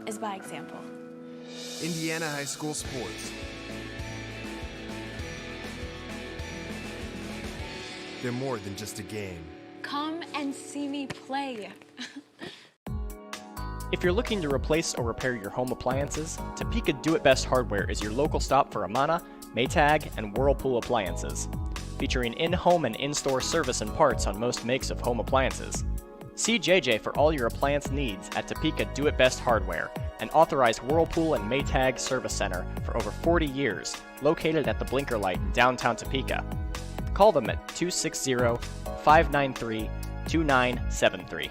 is by example. Indiana High School Sports. They're more than just a game. Come and see me play. If you're looking to replace or repair your home appliances, Topeka Do It Best Hardware is your local stop for Amana, Maytag, and Whirlpool appliances. Featuring in-home and in-store service and parts on most makes of home appliances. See JJ for all your appliance needs at Topeka Do It Best Hardware, an authorized Whirlpool and Maytag service center for over 40 years, located at the Blinker Light in downtown Topeka. Call them at 260-593-2973.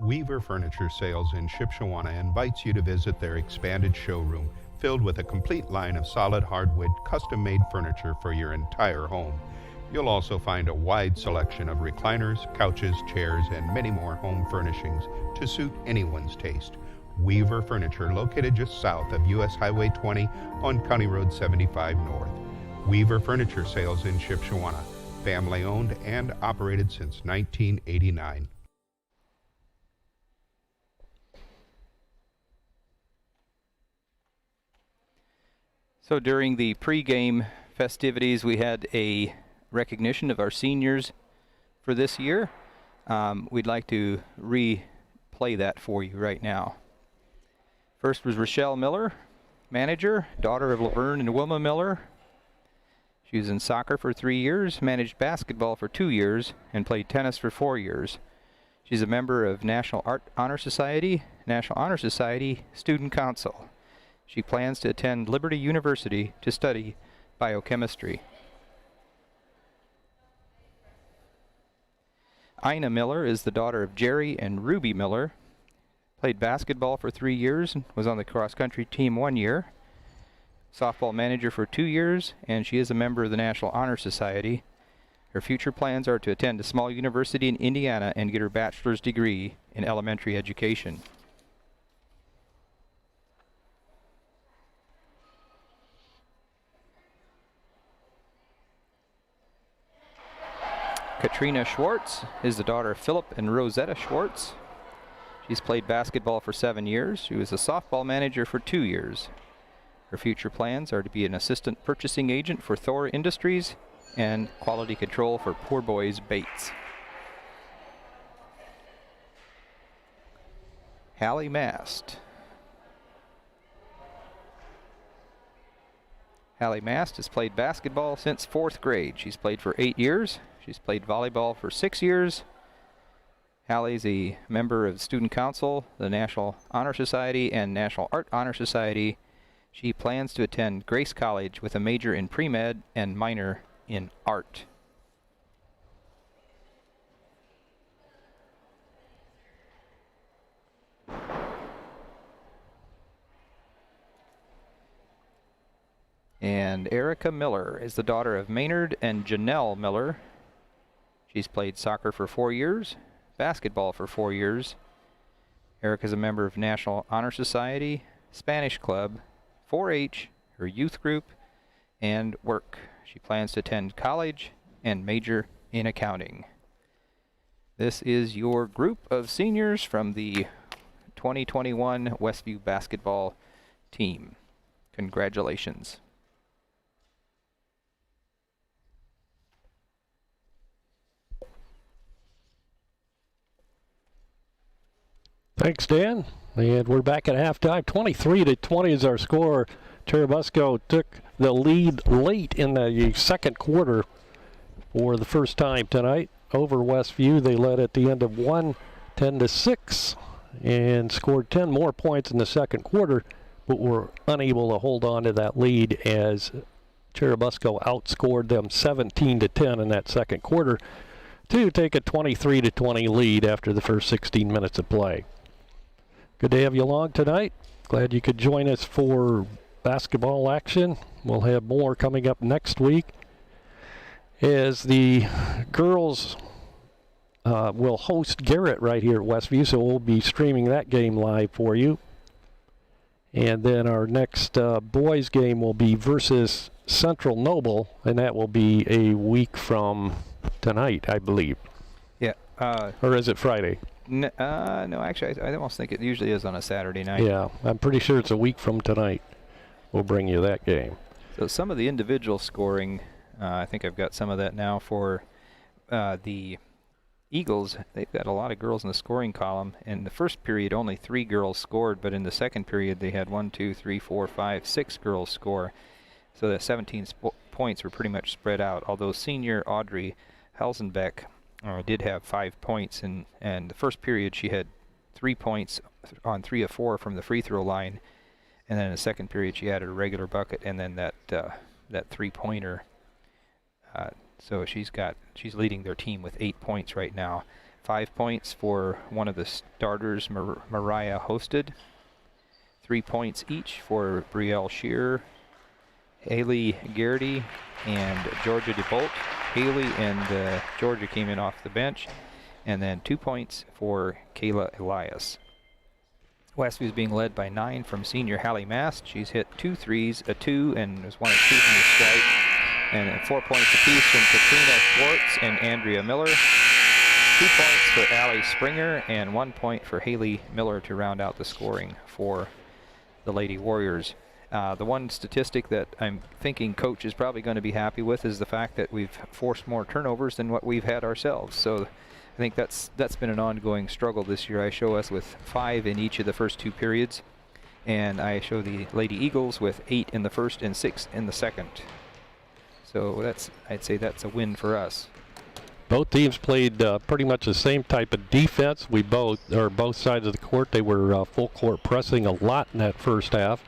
Weaver Furniture Sales in Shipshewana invites you to visit their expanded showroom filled with a complete line of solid hardwood custom-made furniture for your entire home. You'll also find a wide selection of recliners, couches, chairs, and many more home furnishings to suit anyone's taste. Weaver Furniture, located just south of US Highway 20 on County Road 75 North. Weaver Furniture Sales in Shipshewana, family owned and operated since 1989. So during the pregame festivities, we had a recognition of our seniors for this year. We'd like to replay that for you right now. First was Rochelle Miller, manager, daughter of Laverne and Wilma Miller. She was in soccer for 3 years, managed basketball for 2 years, and played tennis for 4 years. She's a member of National Art Honor Society, National Honor Society Student Council. She plans to attend Liberty University to study biochemistry. Ina Miller is the daughter of Jerry and Ruby Miller. Played basketball for 3 years, was on the cross-country team 1 year, softball manager for 2 years, and she is a member of the National Honor Society. Her future plans are to attend a small university in Indiana and get her bachelor's degree in elementary education. Katrina Schwartz is the daughter of Philip and Rosetta Schwartz. She's played basketball for 7 years. She was a softball manager for 2 years. Her future plans are to be an assistant purchasing agent for Thor Industries and quality control for Poor Boys Baits. Hallie Mast. Hallie Mast has played basketball since 4th grade. She's played for 8 years. She's played volleyball for 6 years. Hallie's a member of the Student Council, the National Honor Society, and National Art Honor Society. She plans to attend Grace College with a major in pre-med and minor in art. And Erica Miller is the daughter of Maynard and Janelle Miller. She's played soccer for 4 years, basketball for 4 years. Erica's a member of National Honor Society, Spanish Club, 4-H, her youth group, and work. She plans to attend college and major in accounting. This is your group of seniors from the 2021 Westview basketball team. Congratulations. Thanks, Dan. And we're back at halftime. 23-20 is our score. Churubusco took the lead late in the second quarter for the first time tonight over Westview. They led at the end of 1, 10-6, and scored 10 more points in the second quarter, but were unable to hold on to that lead as Churubusco outscored them 17-10 in that second quarter to take a 23-20 lead after the first 16 minutes of play. Good to have you along tonight. Glad you could join us for basketball action. We'll have more coming up next week as the girls will host Garrett right here at Westview, so we'll be streaming that game live for you. And then our next boys game will be versus Central Noble, and that will be a week from tonight, I believe. Yeah. Or is it Friday? No, actually, I almost think it usually is on a Saturday night. Yeah, I'm pretty sure it's a week from tonight. We'll bring you that game. So some of the individual scoring, I think I've got some of that now for the Eagles. They've got a lot of girls in the scoring column. In the first period, only 3 girls scored, but in the second period, they had 1, 2, 3, 4, 5, 6 girls score. So the 17 points were pretty much spread out, although senior Audrey Helsenbeck did have 5 points, and the first period she had 3 points on 3 of 4 from the free throw line, and then in the second period she added a regular bucket and then that 3-pointer. So she's leading their team with 8 points right now. 5 points for one of the starters, Mariah Hosted. 3 points each for Brielle Shearer, Haley Garrity, and Georgia DeBolt. Haley and Georgia came in off the bench. And then 2 points for Kayla Elias. Westview is being led by 9 from senior Hallie Mast. She's hit 2 threes, a 2, and was 1 of 2 from the strike. And then 4 points apiece from Katrina Schwartz and Andrea Miller. 2 points for Allie Springer, and 1 point for Haley Miller to round out the scoring for the Lady Warriors. The one statistic that I'm thinking Coach is probably going to be happy with is the fact that we've forced more turnovers than what we've had ourselves. So I think that's been an ongoing struggle this year. I show us with 5 in each of the first 2 periods, and I show the Lady Eagles with 8 in the first and 6 in the second. So I'd say that's a win for us. Both teams played pretty much the same type of defense. Both sides of the court, they were full court pressing a lot in that first half.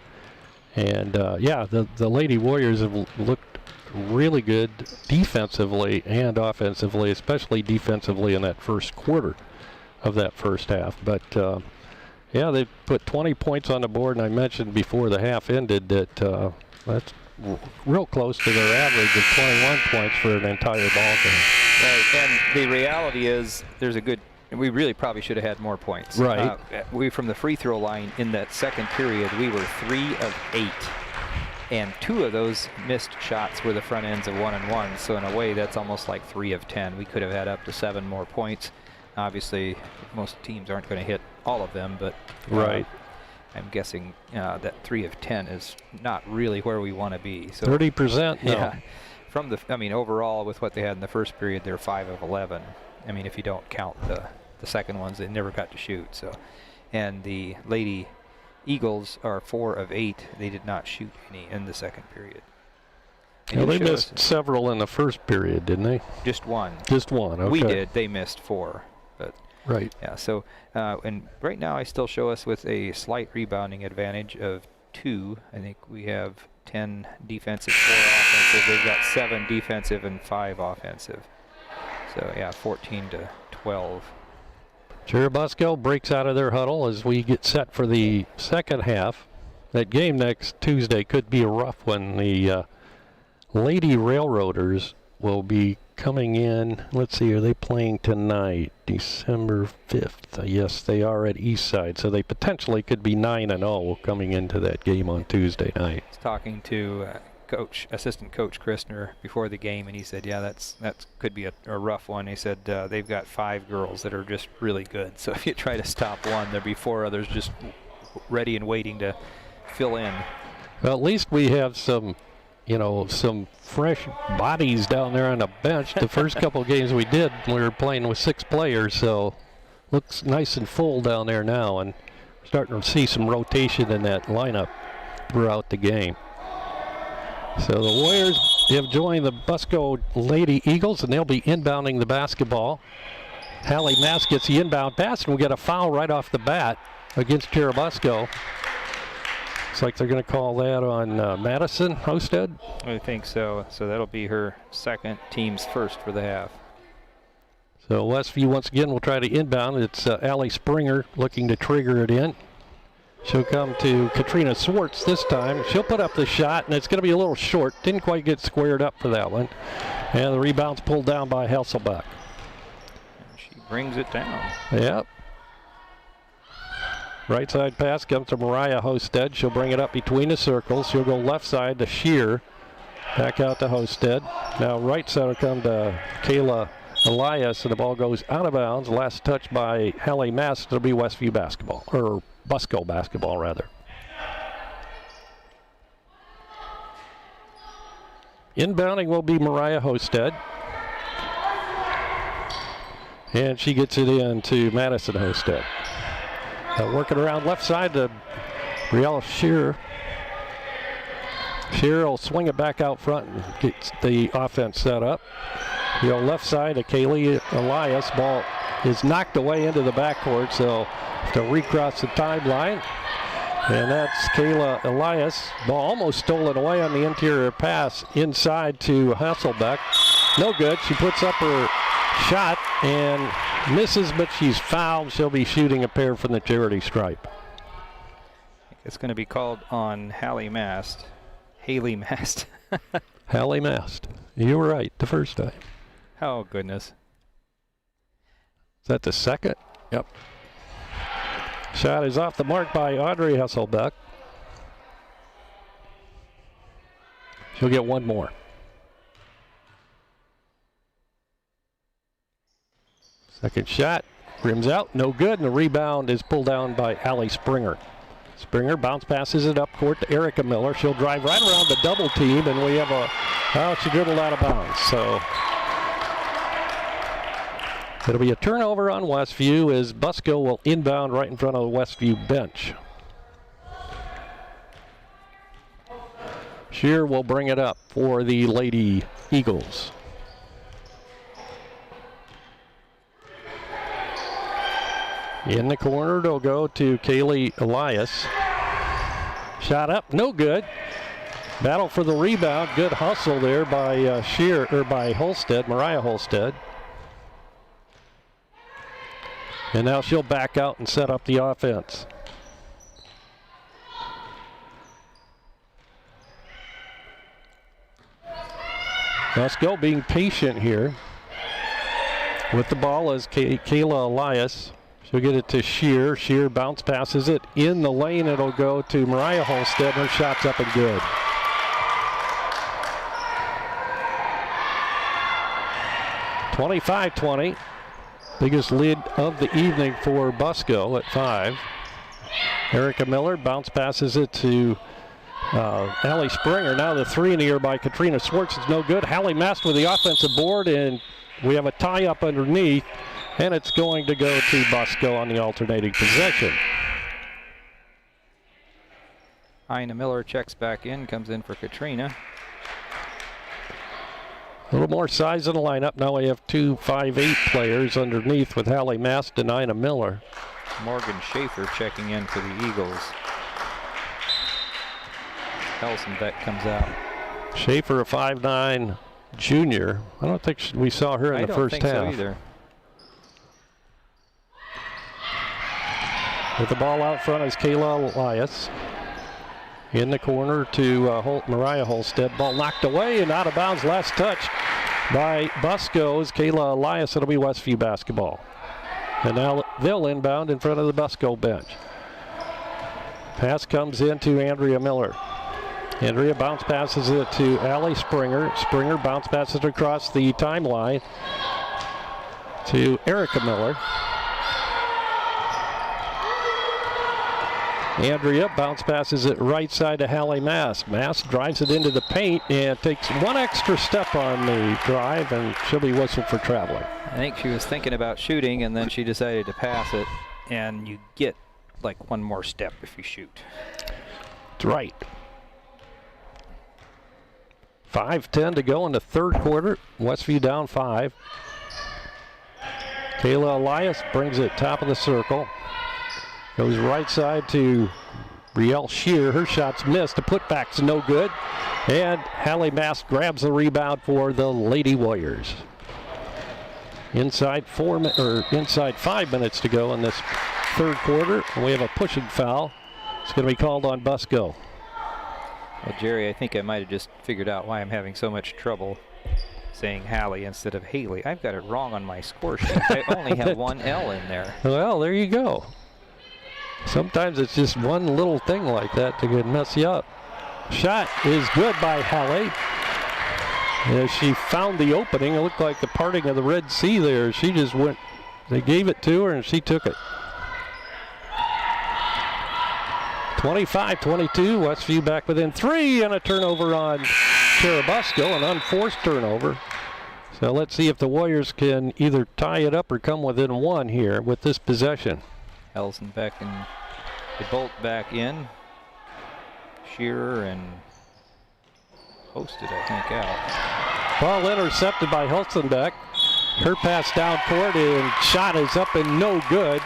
And yeah, the Lady Warriors have looked really good defensively and offensively, especially defensively in that first quarter of that first half. But yeah, they put 20 points on the board, and I mentioned before the half ended that that's real close to their average of 21 points for an entire ball game. Right, and the reality is we really probably should have had more points. Right. We from the free throw line in that second period, we were 3 of 8. And 2 of those missed shots were the front ends of 1-and-1. So in a way, that's almost like 3 of 10. We could have had up to 7 more points. Obviously, most teams aren't going to hit all of them, but right. I'm guessing that 3 of 10 is not really where we want to be. So 30%. No. Yeah. Overall, with what they had in the first period, they're 5 of 11. I mean, if you don't count the second ones, they never got to shoot. So, and the Lady Eagles are 4 of 8. They did not shoot any in the second period. Well, they missed several in the first period, didn't they? Just one. Just one. Okay. We did. They missed 4. But right. Yeah. So, and right now, I still show us with a slight rebounding advantage of 2. I think we have 10 defensive, 4 offensive. They've got 7 defensive and 5 offensive. So yeah, 14-12. Churubusco breaks out of their huddle as we get set for the second half. That game next Tuesday could be a rough one. The Lady Railroaders will be coming in. Let's see, are they playing tonight? December 5th. Yes, they are at Eastside, so they potentially could be 9-0 coming into that game on Tuesday night. I was talking to assistant coach Christner before the game, and he said, yeah, that could be a rough one. He said they've got 5 girls that are just really good. So if you try to stop one, there'll be 4 others just ready and waiting to fill in. Well, at least we have some fresh bodies down there on the bench. The first couple of games we did, we were playing with 6 players, so looks nice and full down there now, and starting to see some rotation in that lineup throughout the game. So the Warriors have joined the Busco Lady Eagles, and they'll be inbounding the basketball. Hallie Mass gets the inbound pass, and we get a foul right off the bat against Churubusco. Looks like they're going to call that on Madison Hosted. I think so. So that'll be her second, team's first for the half. So Westview once again will try to inbound. It's Allie Springer looking to trigger it in. She'll come to Katrina Swartz this time. She'll put up the shot, and it's going to be a little short. Didn't quite get squared up for that one. And the rebound's pulled down by Hasselbeck. She brings it down. Yep. Right side pass comes to Mariah Hosted. She'll bring it up between the circles. She'll go left side to Shear. Back out to Hosted. Now right side will come to Kayla Elias, and the ball goes out of bounds. Last touch by Hallie Mass. It'll be Westview basketball, or Busco basketball rather. Inbounding will be Mariah Hosted. And she gets it in to Madison Hosted. Working around left side to Brielle Shearer. Shearer will swing it back out front and gets the offense set up. Left side to Kaylee Elias. Ball is knocked away into the backcourt, so have to recross the timeline. And that's Kayla Elias. Ball almost stolen away on the interior pass inside to Hasselbeck. No good. She puts up her shot and misses, but she's fouled. She'll be shooting a pair from the charity stripe. It's going to be called on Hallie Mast. Haley Mast. Hallie Mast. You were right the first time. Oh, goodness. Is that the second? Yep. Shot is off the mark by Audrey Hasselbeck. She'll get one more. Second shot, rims out, no good, and the rebound is pulled down by Allie Springer. Springer bounce passes it up court to Erica Miller. She'll drive right around the double team, and we have she dribbled out of bounds. So it'll be a turnover on Westview as Busco will inbound right in front of the Westview bench. Shear will bring it up for the Lady Eagles. In the corner, it'll go to Kaylee Elias. Shot up, no good. Battle for the rebound. Good hustle there by by Holstead, Mariah Holstead. And now she'll back out and set up the offense. Busco being patient here with the ball as Kayla Elias. She'll get it to Shear. Shear bounce passes it in the lane. It'll go to Mariah Holstead. Her shot's up and good. (25-20). Biggest lead of the evening for Busco at 5. Erica Miller bounce passes it to Allie Springer. Now the 3 in the air by Katrina Swartz is no good. Hallie Mast with the offensive board, and we have a tie up underneath, and it's going to go to Busco on the alternating possession. Ina Miller checks back in, comes in for Katrina. A little more size in the lineup. Now we have 2 5'8" players underneath with Hallie Mast and Ina Miller. Morgan Schaefer checking in for the Eagles. Helsenbeck comes out. Schaefer, a 5'9" junior. I don't think we saw her in the first half. I don't think so either. With the ball out front is Kayla Elias. In the corner to Mariah Holstead. Ball knocked away and out of bounds. Last touch by Busco's Kayla Elias. It'll be Westview basketball. And now they'll inbound in front of the Busco bench. Pass comes into Andrea Miller. Andrea bounce passes it to Allie Springer. Springer bounce passes it across the timeline to Erica Miller. Andrea bounce passes it right side to Hallie Mast. Mast drives it into the paint and takes one extra step on the drive, and she'll be whistled for traveling. I think she was thinking about shooting, and then she decided to pass it, and you get like one more step if you shoot. That's right. 5:10 to go in the third quarter. Westview down 5. Kayla Elias brings it top of the circle. Goes right side to Brielle Shear. Her shot's missed. The putback's no good. And Hallie Mast grabs the rebound for the Lady Warriors. Inside 5 minutes to go in this third quarter. We have a pushing foul. It's going to be called on Busco. Well, Jerry, I think I might have just figured out why I'm having so much trouble saying Hallie instead of Haley. I've got it wrong on my score sheet. I only have one L in there. Well, there you go. Sometimes it's just one little thing like that that can mess you up. Shot is good by Hallie. As she found the opening, it looked like the parting of the Red Sea there. She just went, they gave it to her and she took it. 25-22, Westview back within 3, and a turnover on Churubusco, an unforced turnover. So let's see if the Warriors can either tie it up or come within 1 here with this possession. Helsenbeck and the bolt back in. Shearer and Posted, I think, out. Ball intercepted by Helsenbeck. Her pass down court and shot is up and no good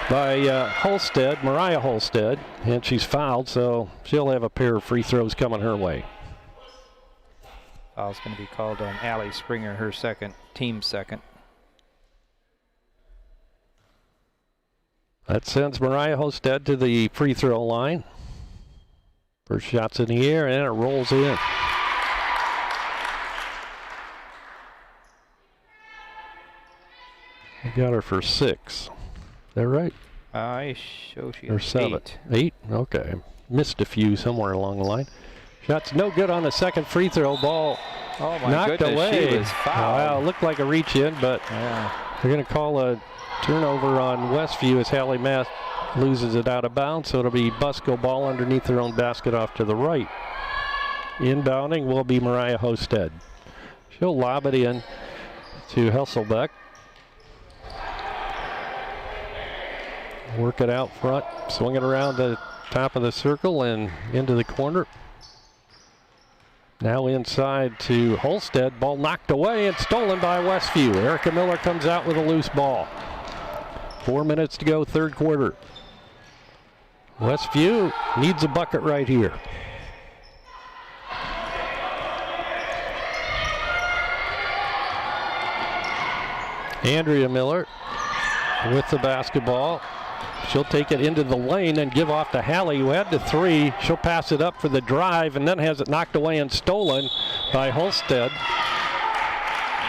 by Holstead, Mariah Holstead. And she's fouled, so she'll have a pair of free throws coming her way. Foul's going to be called on Allie Springer, her second, team second. That sends Mariah Holstead to the free throw line. First shot's in the air and it rolls in. I got her for 6. Is that right? I show she or has 7. 8. 8? Okay. Missed a few somewhere along the line. Shot's no good on the second free throw. Ball oh my knocked goodness, away. She was fouled. Well, it looked like a reach in, but yeah. They're going to call a turnover on Westview as Hallie Mast loses it out of bounds, so it'll be Busco ball underneath their own basket off to the right. Inbounding will be Mariah Holstead. She'll lob it in to Helsenbeck. Work it out front, swing it around the top of the circle and into the corner. Now inside to Holstead. Ball knocked away and stolen by Westview. Erica Miller comes out with a loose ball. 4 minutes to go, third quarter. Westview needs a bucket right here. Andrea Miller with the basketball. She'll take it into the lane and give off to Hallie, who had the three. She'll pass it up for the drive and then has it knocked away and stolen by Holstead.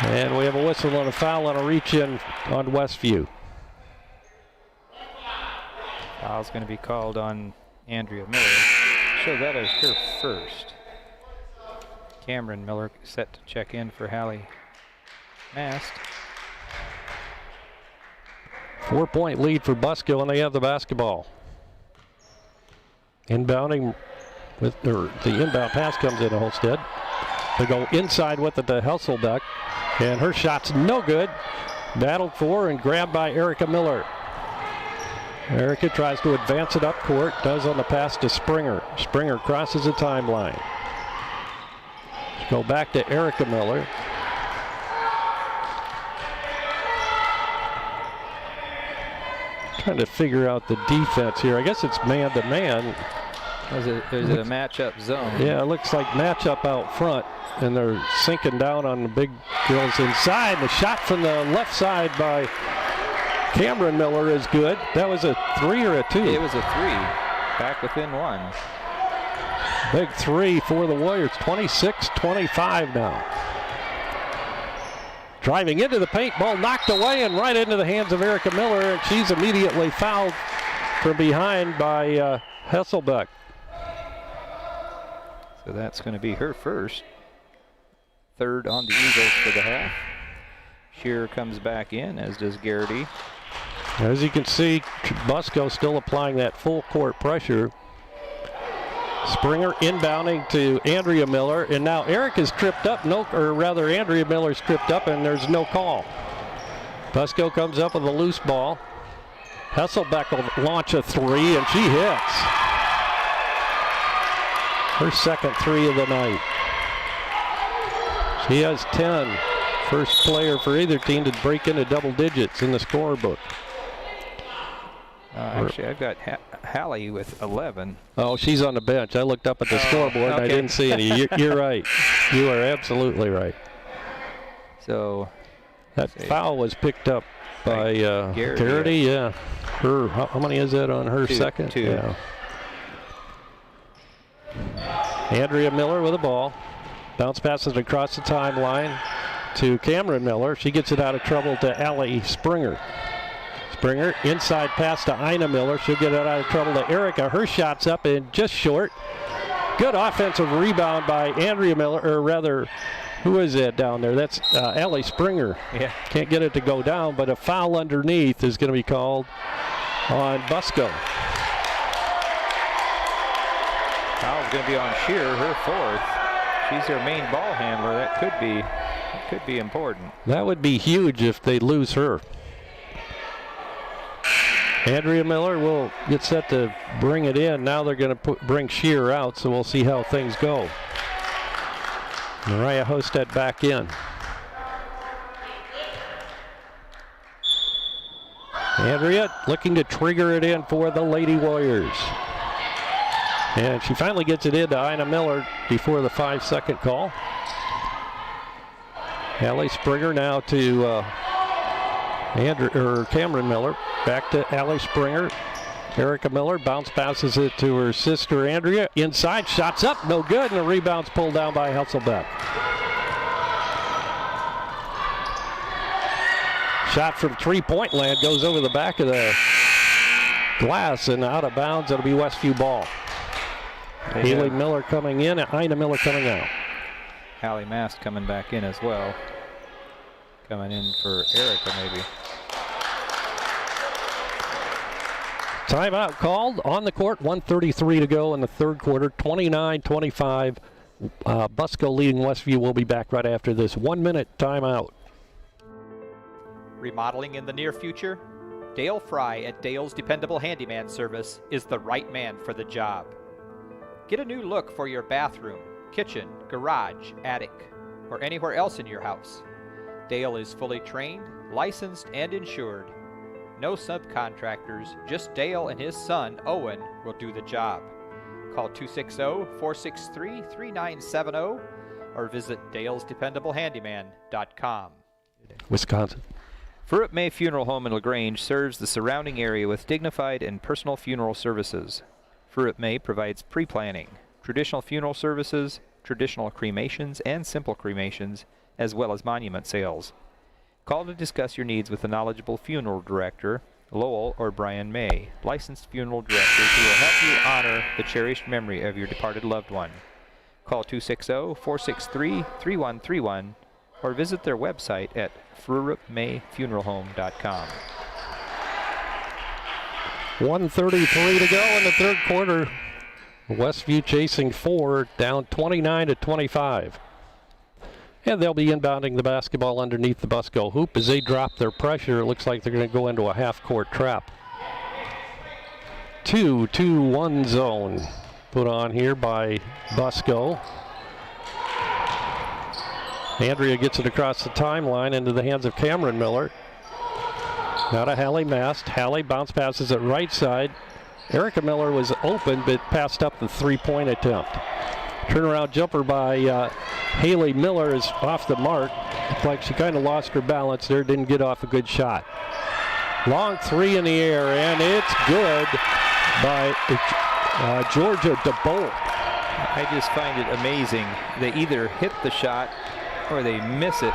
And we have a whistle and a foul on a reach-in on Westview. Foul's going to be called on Andrea Miller. So that is her first. Cameron Miller set to check in for Hallie Mast. 4-point lead for Busco, and they have the basketball. Inbounding with the inbound pass comes into Holstead. They go inside with it to Hesselbeck, and her shot's no good. Battled for and grabbed by Erica Miller. Erica tries to advance it up court, does on the pass to Springer. Springer crosses the timeline. Go back to Erica Miller. Trying to figure out the defense here. I guess it's man-to-man. Is it a matchup zone? Yeah, it looks like matchup out front, and they're sinking down on the big girls inside. The shot from the left side by Cameron Miller is good. That was a 3 or a 2? It was a 3. Back within 1. Big 3 for the Warriors. 26-25 now. Driving into the paint, ball knocked away and right into the hands of Erica Miller, and she's immediately fouled from behind by Hesselbeck. So that's going to be her first. Third on the Eagles for the half. Shearer comes back in, as does Garrity. As you can see, Busco still applying that full court pressure. Springer inbounding to Andrea Miller, and now Eric is tripped up, Andrea Miller's tripped up, and there's no call. Busco comes up with a loose ball. Hesselbeck will launch a 3, and she hits. Her second 3 of the night. She has 10. First player for either team to break into double digits in the scorebook. Actually, I've got Hallie with 11. Oh, she's on the bench. I looked up at the scoreboard and I didn't see any. You're right. You are absolutely right. So that foul was picked up by Garrity. Yeah. Her. How many is that on her second? 2. Yeah. Andrea Miller with the ball. Bounce passes across the timeline to Cameron Miller. She gets it out of trouble to Allie Springer. Springer, inside pass to Ina Miller. She'll get it out of trouble to Erica. Her shot's up and just short. Good offensive rebound by Andrea Miller, or rather, who is that down there? That's Allie Springer. Yeah. Can't get it to go down, but a foul underneath is going to be called on Busco. Foul's going to be on Shearer, her 4th. She's their main ball handler. That could be important. That would be huge if they lose her. Andrea Miller will get set to bring it in. Now they're going to bring Shearer out, so we'll see how things go. Mariah Hosted back in. Andrea looking to trigger it in for the Lady Warriors. And she finally gets it into Ina Miller before the 5-second call. Allie Springer now to Cameron Miller. Back to Allie Springer. Erica Miller bounce passes it to her sister Andrea. Inside, shots up, no good, and the rebound's pulled down by Hesselbeck. Shot from three-point land goes over the back of the glass and out of bounds. It'll be Westview ball. Haley Miller coming in, Ina Miller coming out. Hallie Mast coming back in as well. Coming in for Erica maybe. Timeout called on the court. 1:33 to go in the third quarter. 29-25. Busco leading Westview. Will be back right after this 1-minute timeout. Remodeling in the near future? Dale Fry at Dale's Dependable Handyman Service is the right man for the job. Get a new look for your bathroom, kitchen, garage, attic, or anywhere else in your house. Dale is fully trained, licensed, and insured. No subcontractors, just Dale and his son, Owen, will do the job. Call 260-463-3970 or visit dalesdependablehandyman.com. Wisconsin. Fruit May Funeral Home in LaGrange serves the surrounding area with dignified and personal funeral services. Fruit May provides pre-planning, traditional funeral services, traditional cremations, and simple cremations, as well as monument sales. Call to discuss your needs with the knowledgeable funeral director, Lowell or Brian May, licensed funeral directors who will help you honor the cherished memory of your departed loved one. Call 260-463-3131 or visit their website at frurupmayfuneralhome.com. 1:33 to go in the third quarter. Westview chasing 4, down 29-25. And they'll be inbounding the basketball underneath the Busco hoop. As they drop their pressure, it looks like they're going to go into a half-court trap. 2-2-1 zone put on here by Busco. Andrea gets it across the timeline into the hands of Cameron Miller. Now to Hallie Mast. Hallie bounce passes it right side. Erica Miller was open but passed up the three-point attempt. Turnaround jumper by Haley Miller is off the mark. It's like she kind of lost her balance there, didn't get off a good shot. Long three in the air, and it's good by Georgia DeBolt. I just find it amazing. They either hit the shot or they miss it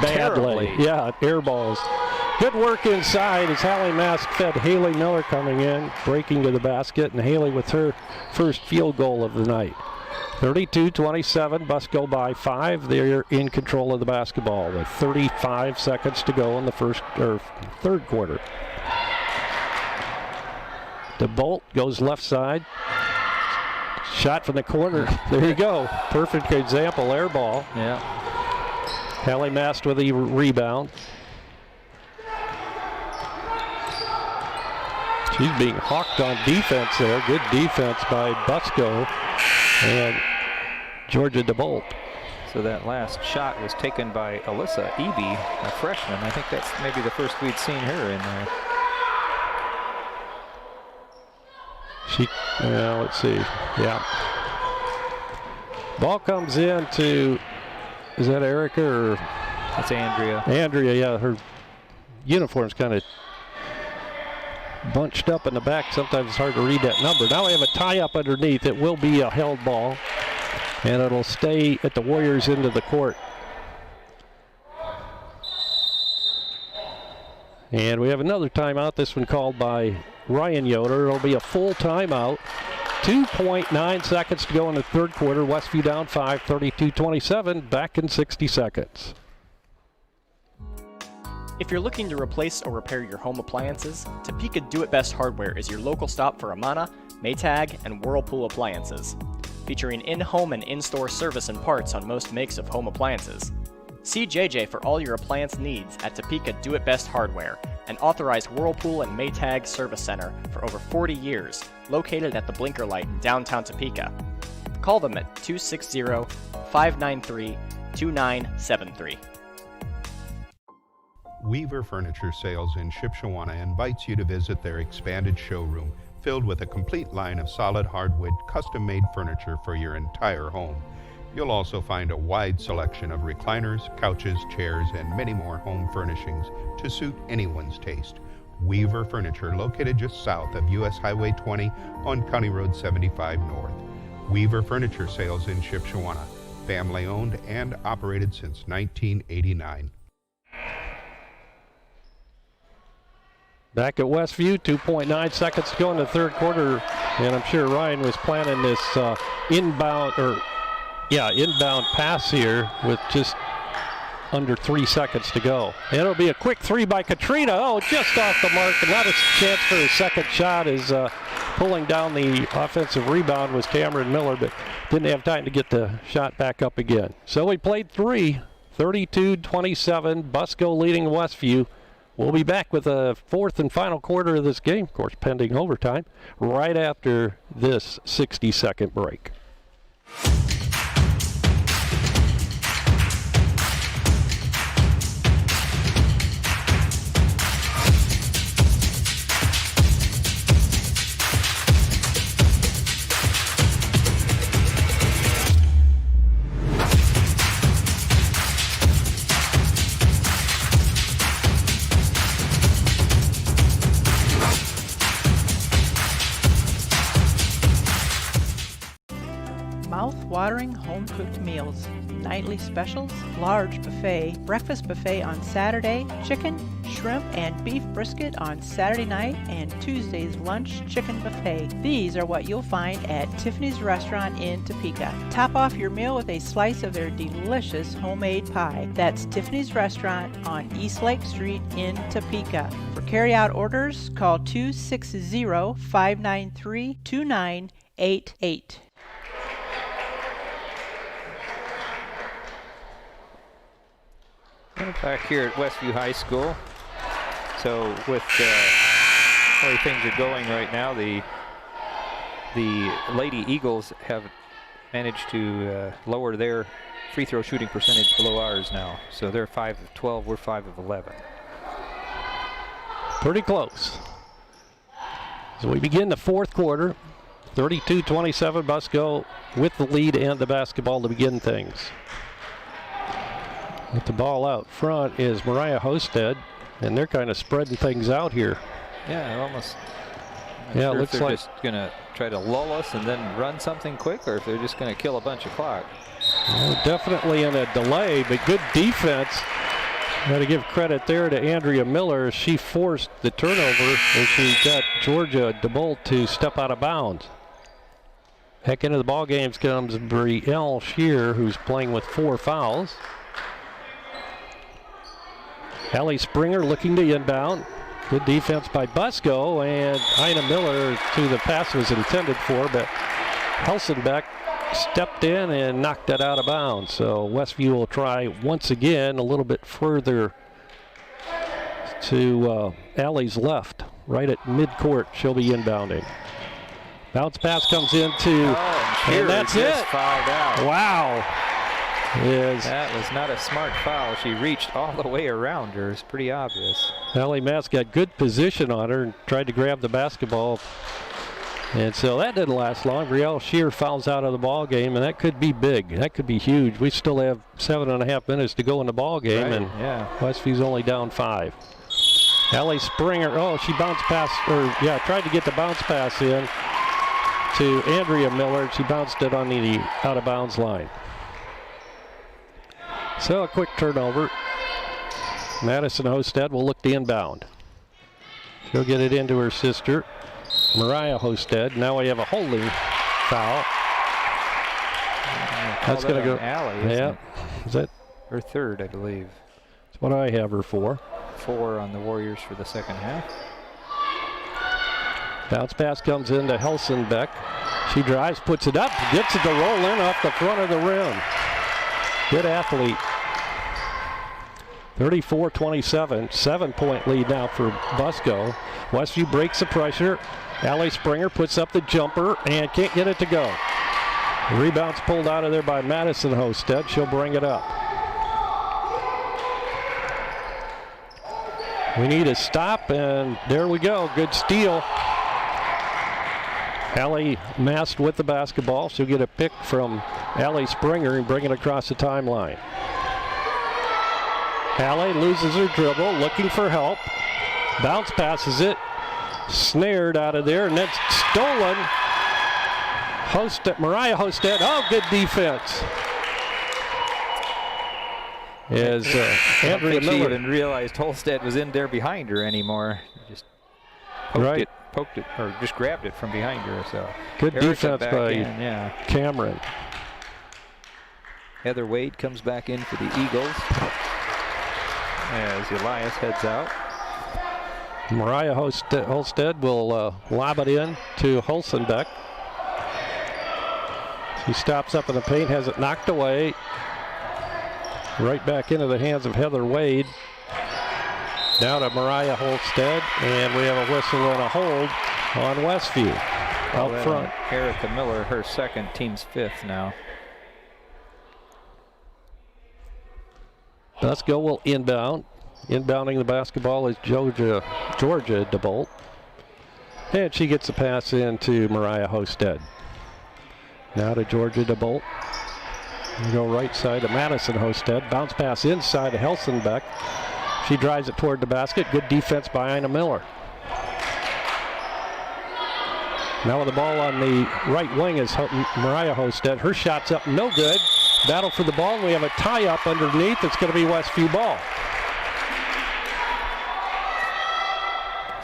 badly. Terribly. Yeah, air balls. Good work inside as Hallie Mask fed Haley Miller coming in, breaking to the basket, and Haley with her first field goal of the night. 32-27, Busco by 5. They're in control of the basketball with 35 seconds to go in the third quarter. DeBolt goes left side. Shot from the corner. There you go. Perfect example, air ball. Yeah. Hallie Mast with a rebound. She's being hawked on defense there. Good defense by Busco and Georgia DeBolt. So that last shot was taken by Alyssa Eby, a freshman. I think that's maybe the first we'd seen her in there. Let's see. Yeah. Ball comes in to, is that Erica or? That's Andrea. Andrea, yeah. Her uniform's kind of bunched up in the back. Sometimes it's hard to read that number. Now we have a tie up underneath. It will be a held ball, and it'll stay at the Warriors' end of the court. And we have another timeout, this one called by Ryan Yoder. It'll be a full timeout. 2.9 seconds to go in the third quarter. Westview down 5, 32-27, back in 60 seconds. If you're looking to replace or repair your home appliances, Topeka Do It Best Hardware is your local stop for Amana, Maytag, and Whirlpool appliances. Featuring in-home and in-store service and parts on most makes of home appliances. See JJ for all your appliance needs at Topeka Do It Best Hardware, an authorized Whirlpool and Maytag service center for over 40 years, located at the Blinker Light in downtown Topeka. Call them at 260-593-2973. Weaver Furniture Sales in Shipshewana invites you to visit their expanded showroom filled with a complete line of solid hardwood, custom-made furniture for your entire home. You'll also find a wide selection of recliners, couches, chairs, and many more home furnishings to suit anyone's taste. Weaver Furniture, located just south of US Highway 20 on County Road 75 North. Weaver Furniture Sales in Shipshewana, family-owned and operated since 1989. Back at Westview, 2.9 seconds to go in the third quarter, and I'm sure Ryan was planning this inbound pass here with just under 3 seconds to go. And it'll be a quick three by Katrina. Oh, just off the mark, and not a chance for his second shot as pulling down the offensive rebound was Cameron Miller, but didn't have time to get the shot back up again. So we played 32-27, Busco leading Westview. We'll be back with a fourth and final quarter of this game, of course, pending overtime, right after this 60-second break. mouth-watering home-cooked meals, nightly specials, large buffet, breakfast buffet on Saturday, chicken, shrimp, and beef brisket on Saturday night, and Tuesday's lunch chicken buffet. These are what you'll find at Tiffany's Restaurant in Topeka. Top off your meal with a slice of their delicious homemade pie. That's Tiffany's Restaurant on East Lake Street in Topeka. For carry-out orders, call 260-593-2988. Back here at Westview High School. So with the way things are going right now, the Lady Eagles have managed to lower their free throw shooting percentage below ours now. So they're 5 of 12, we're 5 of 11. Pretty close. So we begin the fourth quarter. 32-27, Busco with the lead and the basketball to begin things. With the ball out front is Mariah Hosted, and they're kind of spreading things out here. Yeah, almost. Yeah, sure it looks if they're like just going to try to lull us and then run something quick, or if they're just going to kill a bunch of clock. Well, definitely in a delay, but good defense. Got to give credit there to Andrea Miller. She forced the turnover, and she got Georgia DeBolt to step out of bounds. Heck, into the ball games comes Brielle Shear, who's playing with 4 fouls. Allie Springer looking to inbound. Good defense by Busco, and Ina Miller to the pass was intended for, but Helsenbeck stepped in and knocked that out of bounds. So Westview will try once again a little bit further to Allie's left, right at midcourt. She'll be inbounding. Bounce pass comes into, and that's it. Fouled out. Wow. That was not a smart foul. She reached all the way around her. It's pretty obvious. Allie Mass got good position on her and tried to grab the basketball. And so that didn't last long. Brielle Shear fouls out of the ball game, and that could be big. That could be huge. We still have 7.5 minutes to go in the ball game, right, and yeah. Westview's only down 5. Allie Springer, she bounced pass, tried to get the bounce pass in to Andrea Miller. She bounced it on the out-of-bounds line. So a quick turnover. Madison Hosted will look to inbound. She'll get it into her sister, Mariah Hosted. Now we have a holding foul. That's going to go. Allie, yeah. Is that her third, I believe? That's what I have her for. 4 on the Warriors for the second half. Bounce pass comes into Helsenbeck. She drives, puts it up, gets it to roll in off the front of the rim. Good athlete. 34-27, 7-point lead now for Busco. Westview breaks the pressure. Allie Springer puts up the jumper and can't get it to go. The rebound's pulled out of there by Madison Hosted. She'll bring it up. We need a stop, and there we go. Good steal. Allie masked with the basketball. She'll get a pick from Allie Springer and bring it across the timeline. Allie loses her dribble, looking for help. Bounce passes it. Snared out of there, and then stolen. Mariah Hosted. Oh, good defense. As Andrea Miller. She even realized Holstead was in there behind her anymore. Just poked it, or just grabbed it from behind her. So good defense by yeah. Cameron. Heather Wade comes back in for the Eagles as Elias heads out. Mariah Holstead will lob it in to Hulsenbeck. She stops up in the paint, has it knocked away. Right back into the hands of Heather Wade. Now to Mariah Holstead, and we have a whistle and a hold on Westview out front. Erica Miller, her second, team's 5th now. Busco will inbound. Inbounding the basketball is Georgia DeBolt. And she gets the pass in to Mariah Hosted. Now to Georgia DeBolt. We go right side to Madison Hosted. Bounce pass inside to Helsenbeck. She drives it toward the basket. Good defense by Ina Miller. Now with the ball on the right wing is Mariah Hosted. Her shot's up, no good. Battle for the ball, and we have a tie-up underneath. It's going to be Westview ball.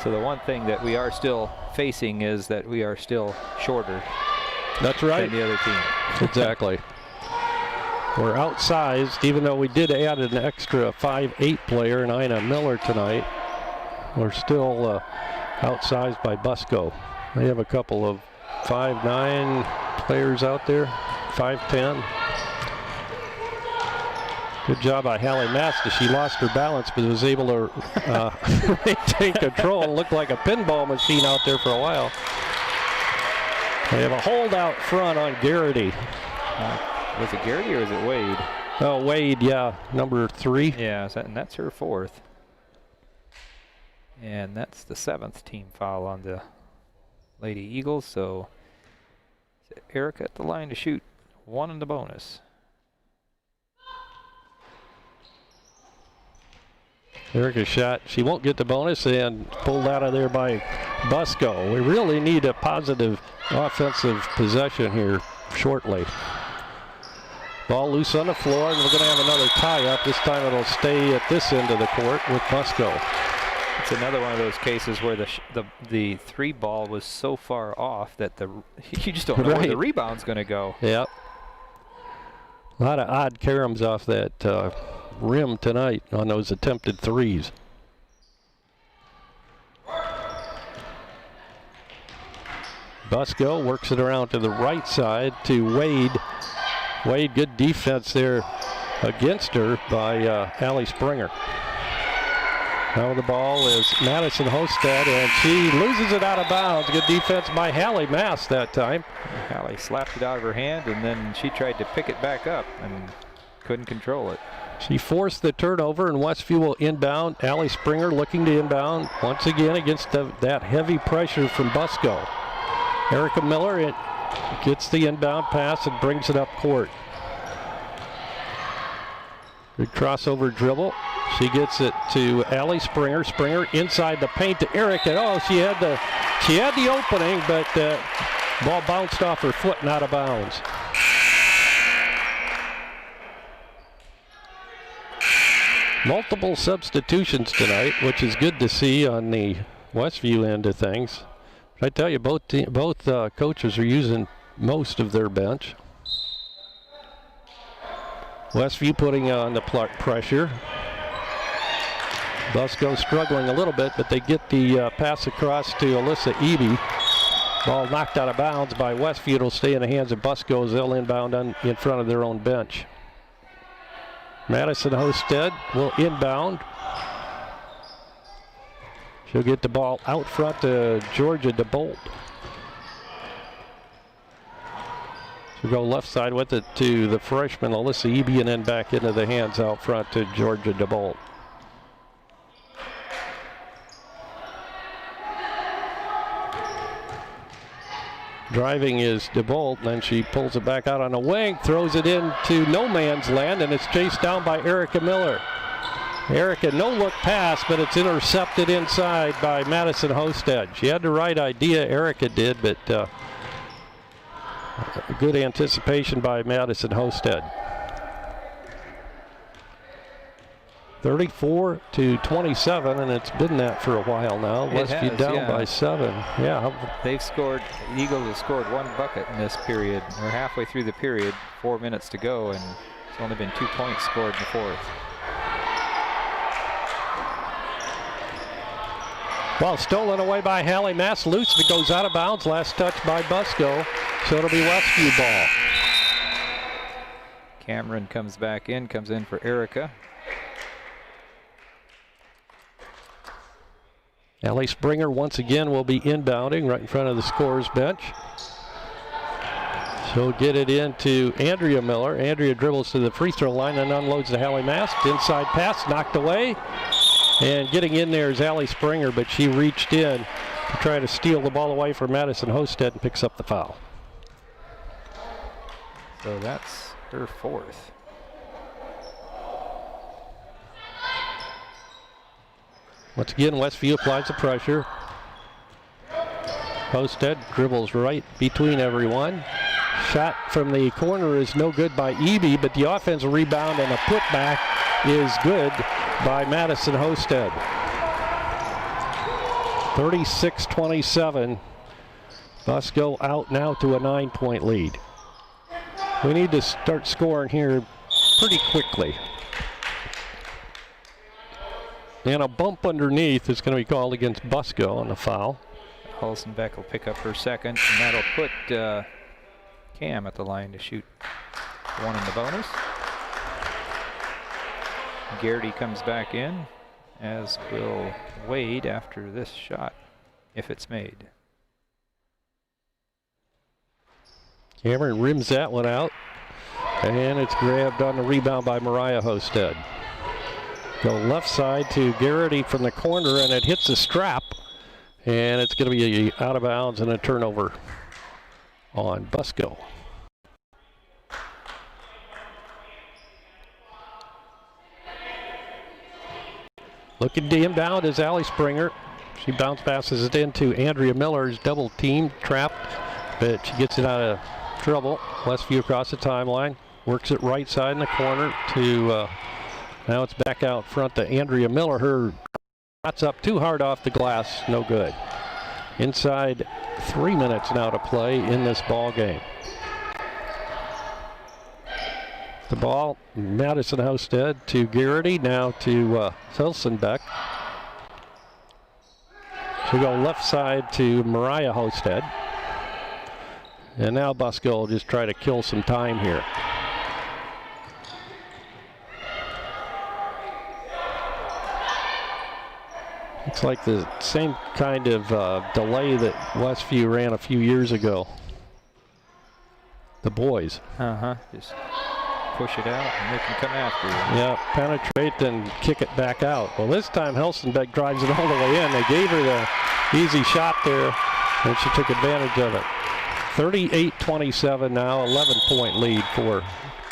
So the one thing that we are still facing is that we are still shorter. That's right. Than the other team. Exactly. We're outsized, even though we did add an extra 5'8" player, Ina Miller, tonight. We're still outsized by Busco. They have a couple of 5'9" players out there, 5'10". Good job by Hallie Masta. She lost her balance, but was able to maintain control and looked like a pinball machine out there for a while. They have a hold out front on Garrity. Was it Garrity or is it Wade? Oh, Wade, yeah, number 3. Yeah, and that's her 4th. And that's the 7th team foul on the Lady Eagles. So Erica at the line to shoot. 1 in the bonus. Erica's shot, she won't get the bonus, and pulled out of there by Busco. We really need a positive offensive possession here shortly. Ball loose on the floor, and we're going to have another tie-up. This time it'll stay at this end of the court with Busco. It's another one of those cases where the 3 ball was so far off that you just don't know where the rebound's going to go. Yep. A lot of odd caroms off that rim tonight on those attempted 3s. Busco works it around to the right side to Wade. Wade, good defense there against her by Allie Springer. Now the ball is Madison Hosted, and she loses it out of bounds. Good defense by Hallie Mast that time. Hallie slapped it out of her hand, and then she tried to pick it back up and couldn't control it. She forced the turnover, and Westview will inbound. Allie Springer looking to inbound once again against that heavy pressure from Busco. Erica Miller gets the inbound pass and brings it up court. Good crossover dribble. She gets it to Allie Springer. Springer inside the paint to Erica. Oh, she had the opening, but ball bounced off her foot and out of bounds. Multiple substitutions tonight, which is good to see on the Westview end of things. I tell you, both coaches are using most of their bench. Westview putting on the pressure. Busco struggling a little bit, but they get the pass across to Alyssa Eby. Ball knocked out of bounds by Westview. It'll stay in the hands of Busco as they'll inbound in front of their own bench. Madison Hosted will inbound. She'll get the ball out front to Georgia DeBolt. She'll go left side with it to the freshman Alyssa Eby, and then back into the hands out front to Georgia DeBolt. Driving is DeBolt, and then she pulls it back out on the wing, throws it into no man's land, and it's chased down by Erica Miller. Erica, no look pass, but it's intercepted inside by Madison Hosted. She had the right idea, Erica did, but good anticipation by Madison Hosted. 34-27, and it's been that for a while now. Westview down by 7. Yeah. They've scored, the Eagles have scored 1 bucket in this period. We're halfway through the period, 4 minutes to go, and it's only been 2 points scored in the 4th. Ball stolen away by Hallie Mast. Loose, it goes out of bounds. Last touch by Busco, so it'll be Westview ball. Cameron comes back in, comes in for Erica. Allie Springer once again will be inbounding right in front of the scorer's bench. She'll get it into Andrea Miller. Andrea dribbles to the free throw line and unloads to Hallie Mast. Inside pass knocked away. And getting in there is Allie Springer, but she reached in to try to steal the ball away from Madison Hosted and picks up the foul. So that's her 4th. Once again, Westview applies the pressure. Hosted dribbles right between everyone. Shot from the corner is no good by Eby, but the offensive rebound and a putback is good by Madison Hosted. 36-27. Busco out now to a 9-point lead. We need to start scoring here pretty quickly. And a bump underneath is going to be called against Busco on the foul. Hulsenbeck will pick up her second, and that'll put Cam at the line to shoot one in the bonus. Garrity comes back in, as will Wade after this shot, if it's made. Cameron rims that one out, and it's grabbed on the rebound by Mariah Hosted. Go left side to Garrity from the corner, and it hits the strap, and it's going to be out of bounds and a turnover on Busco. Looking to inbound is Allie Springer. She bounce passes it into Andrea Miller's double team, trapped, but she gets it out of trouble. Westview across the timeline, works it right side in the corner to, now it's back out front to Andrea Miller. Her shot's up too hard off the glass, no good. Inside 3 minutes now to play in this ball game. The ball, Madison Hosted to Garrity, now to Hulsenbeck. She'll go left side to Mariah Hosted. And now Busco will just try to kill some time here. It's like the same kind of delay that Westview ran a few years ago. The boys. Just push it out and they can come after you. Yeah, penetrate and kick it back out. Well, this time Hulsenbeck drives it all the way in. They gave her the easy shot there, and she took advantage of it. 38-27 now, 11-point lead for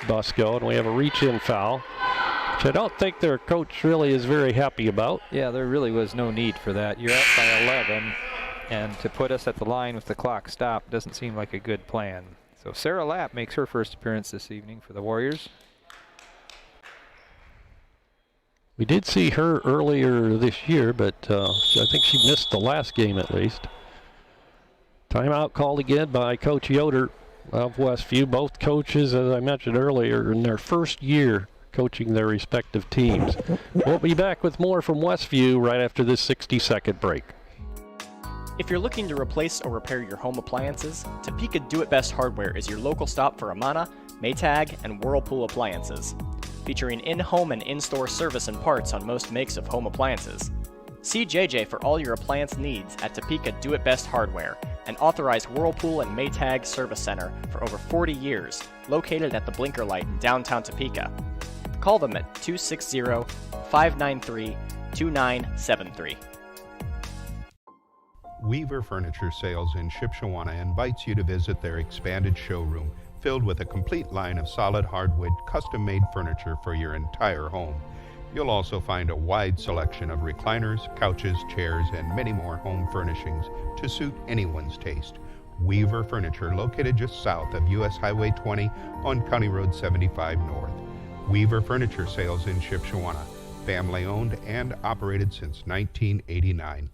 Busco, and we have a reach-in foul, which I don't think their coach really is very happy about. Yeah, there really was no need for that. You're up by 11, and to put us at the line with the clock stopped doesn't seem like a good plan. So Sarah Lapp makes her first appearance this evening for the Warriors. We did see her earlier this year, but I think she missed the last game at least. Timeout called again by Coach Yoder of Westview. Both coaches, as I mentioned earlier, in their first year coaching their respective teams. We'll be back with more from Westview right after this 60-second break. If you're looking to replace or repair your home appliances, Topeka Do It Best Hardware is your local stop for Amana, Maytag, and Whirlpool appliances. Featuring in-home and in-store service and parts on most makes of home appliances. See JJ for all your appliance needs at Topeka Do It Best Hardware, an authorized Whirlpool and Maytag service center for over 40 years, located at the Blinker Light in downtown Topeka. Call them at 260-593-2973. Weaver Furniture Sales in Shipshewana invites you to visit their expanded showroom filled with a complete line of solid hardwood custom-made furniture for your entire home. You'll also find a wide selection of recliners, couches, chairs, and many more home furnishings to suit anyone's taste. Weaver Furniture, located just south of US Highway 20 on County Road 75 North. Weaver Furniture Sales in Shipshewana, family-owned and operated since 1989.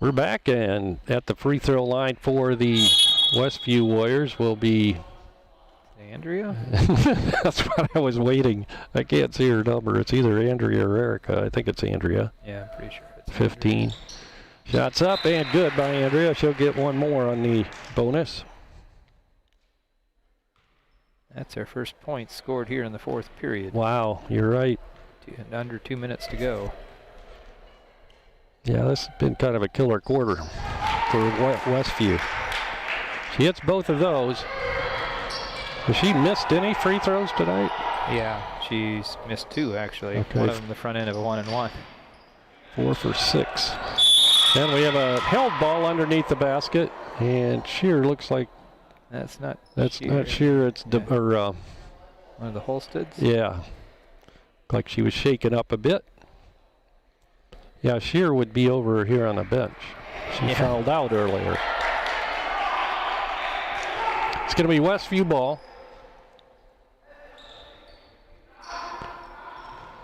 We're back, and at the free throw line for the Westview Warriors will be Andrea? That's what I was waiting. I can't see her number. It's either Andrea or Erica. I think it's Andrea. Yeah, I'm pretty sure it's 15. Andrea. Shots up and good by Andrea. She'll get one more on the bonus. That's our first point scored here in the fourth period. Wow, you're right. Under 2 minutes to go. Yeah, this has been kind of a killer quarter for Westview. She hits both of those. Has she missed any free throws tonight? Yeah, she's missed two actually. Okay. One of them the front end of a 1-and-1. 4 for 6. And we have a held ball underneath the basket, and Shear looks like that's not Shear. It's yeah. one of the Holsteads. Yeah, like she was shaken up a bit. Yeah, Shear would be over here on the bench. She fouled out earlier. It's going to be Westview ball.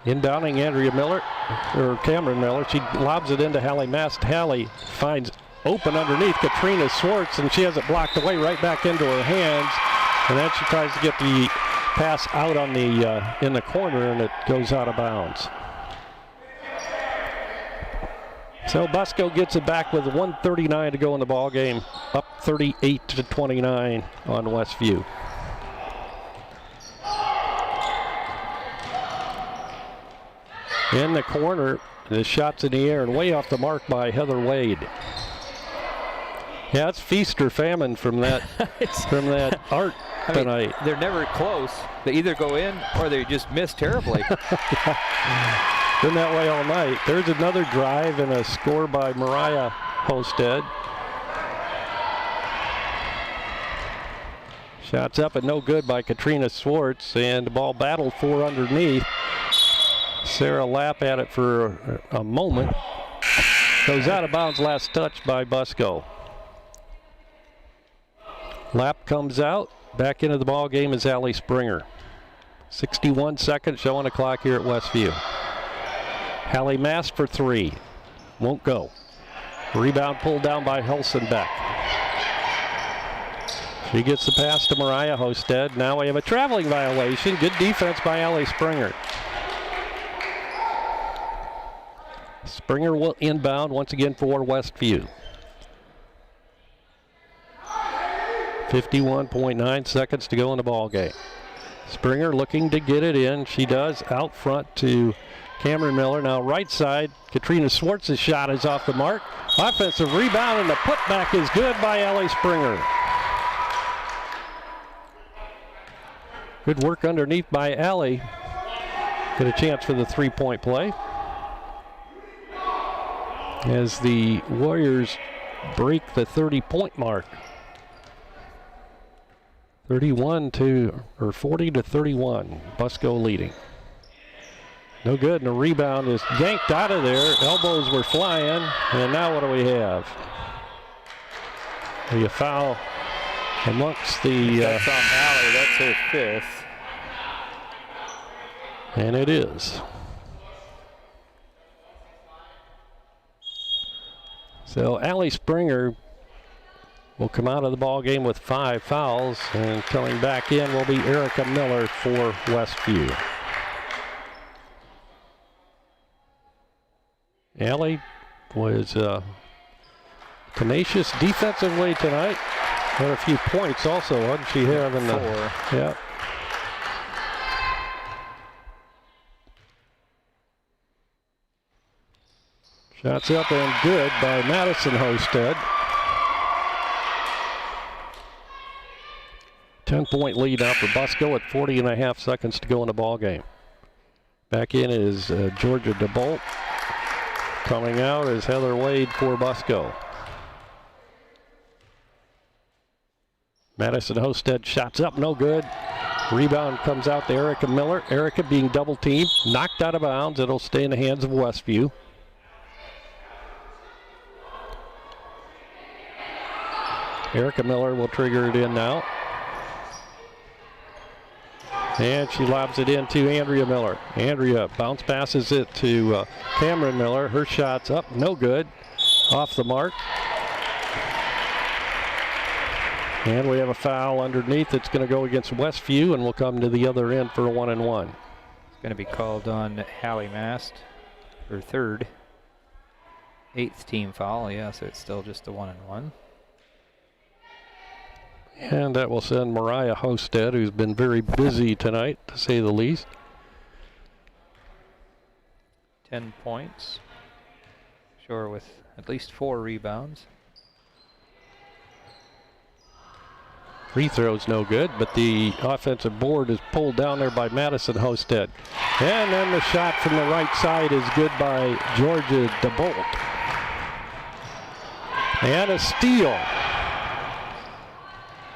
Inbounding Cameron Miller. She lobs it into Hallie Mast. Hallie finds open underneath Katrina Swartz, and she has it blocked away right back into her hands. And then she tries to get the pass out on the in the corner, and it goes out of bounds. So Busco gets it back with 1:39 to go in the ball game, up 38-29 on Westview. In the corner, the shot's in the air and way off the mark by Heather Wade. Yeah, it's feast or famine from that art tonight. They're never close. They either go in or they just miss terribly. Been that way all night. There's another drive and a score by Mariah Hosted. Shots up and no good by Katrina Swartz, and the ball battled for underneath. Sarah Lapp at it for a moment. Goes out of bounds, last touch by Busco. Lapp comes out. Back into the ball game is Allie Springer. 61 seconds showing the clock here at Westview. Hallie Mast for three. Won't go. Rebound pulled down by Helsenbeck. She gets the pass to Mariah Hosted. Now we have a traveling violation. Good defense by Allie Springer. Springer will inbound once again for Westview. 51.9 seconds to go in the ball game. Springer looking to get it in. She does, out front to Cameron Miller. Now right side, Katrina Swartz's shot is off the mark. Offensive rebound, and the putback is good by Allie Springer. Good work underneath by Allie. Get a chance for the three-point play. As the Warriors break the 30-point mark. 40-31. Busco leading. No good, and the rebound is yanked out of there. Elbows were flying, and now what do we have? A foul amongst the... That's on Allie, that's her fifth. And it is. So Allie Springer will come out of the ball game with 5 fouls, and coming back in will be Erica Miller for Westview. Allie was tenacious defensively tonight. Had a few points also, wasn't she? Having 4. Yeah. Shots up and good by Madison Hosted. 10-point lead now for Busco with 40.5 seconds to go in the ball game. Back in is Georgia DeBolt. Coming out is Heather Wade for Busco. Madison Hosted shots up, no good. Rebound comes out to Erica Miller. Erica being double teamed, knocked out of bounds. It'll stay in the hands of Westview. Erica Miller will trigger it in now. And she lobs it into Andrea Miller. Andrea bounce passes it to Cameron Miller. Her shot's up, no good. Off the mark. And we have a foul underneath. It's going to go against Westview, and we'll come to the other end for a 1-and-1. It's going to be called on Hallie Mast, her third. 8th team foul, yeah, so it's still just a 1-and-1. And that will send Mariah Hosted, who's been very busy tonight, to say the least. 10 points. Sure, with at least 4 rebounds. Free throw's no good, but the offensive board is pulled down there by Madison Hosted. And then the shot from the right side is good by Georgia DeBolt. And a steal.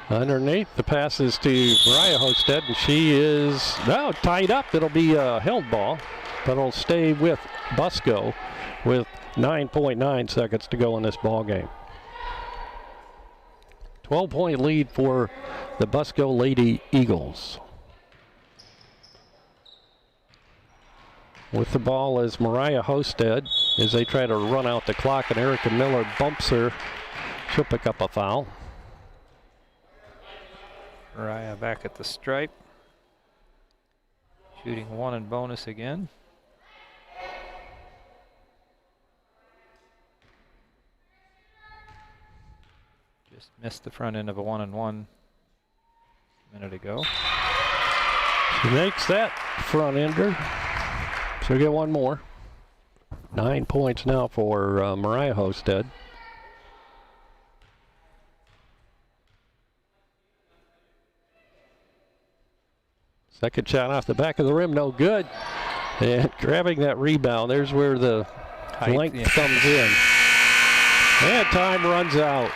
Underneath, the pass is to Mariah Hosted, and she is now tied up. It'll be a held ball, but it'll stay with Busco. with 9.9 seconds to go in this ball game. 12-point lead for the Busco Lady Eagles. With the ball is Mariah Hosted as they try to run out the clock, and Erica Miller bumps her. She'll pick up a foul. Mariah back at the stripe. Shooting one in bonus again. Just missed the front end of a 1-and-1 a minute ago. She makes that front ender. So we get one more. 9 points now for Mariah Hosted. Second shot off the back of the rim, no good. And grabbing that rebound, there's where the length comes in. And time runs out.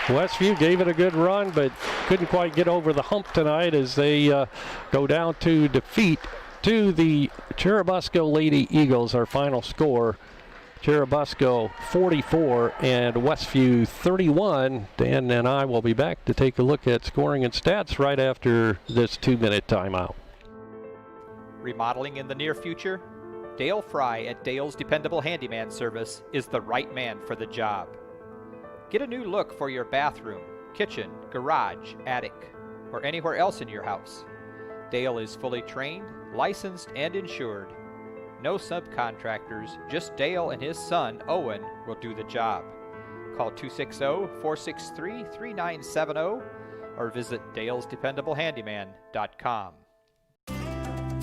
Westview gave it a good run, but couldn't quite get over the hump tonight as they go down to defeat to the Churubusco Lady Eagles. Our final score, Churubusco 44 and Westview 31. Dan and I will be back to take a look at scoring and stats right after this 2-minute timeout. Remodeling in the near future? Dale Fry at Dale's Dependable Handyman Service is the right man for the job. Get a new look for your bathroom, kitchen, garage, attic, or anywhere else in your house. Dale is fully trained, licensed, and insured. No subcontractors, just Dale and his son, Owen, will do the job. Call 260-463-3970 or visit dalesdependablehandyman.com.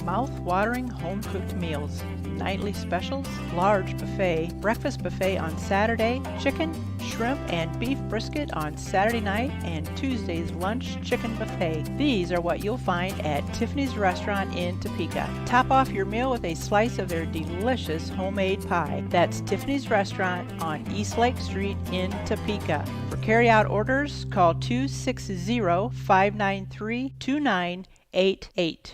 Mouth-watering home-cooked meals, nightly specials, large buffet, breakfast buffet on Saturday, chicken, shrimp, and beef brisket on Saturday night, and Tuesday's lunch chicken buffet. These are what you'll find at Tiffany's Restaurant in Topeka. Top off your meal with a slice of their delicious homemade pie. That's Tiffany's Restaurant on East Lake Street in Topeka. For carry-out orders, call 260-593-2988.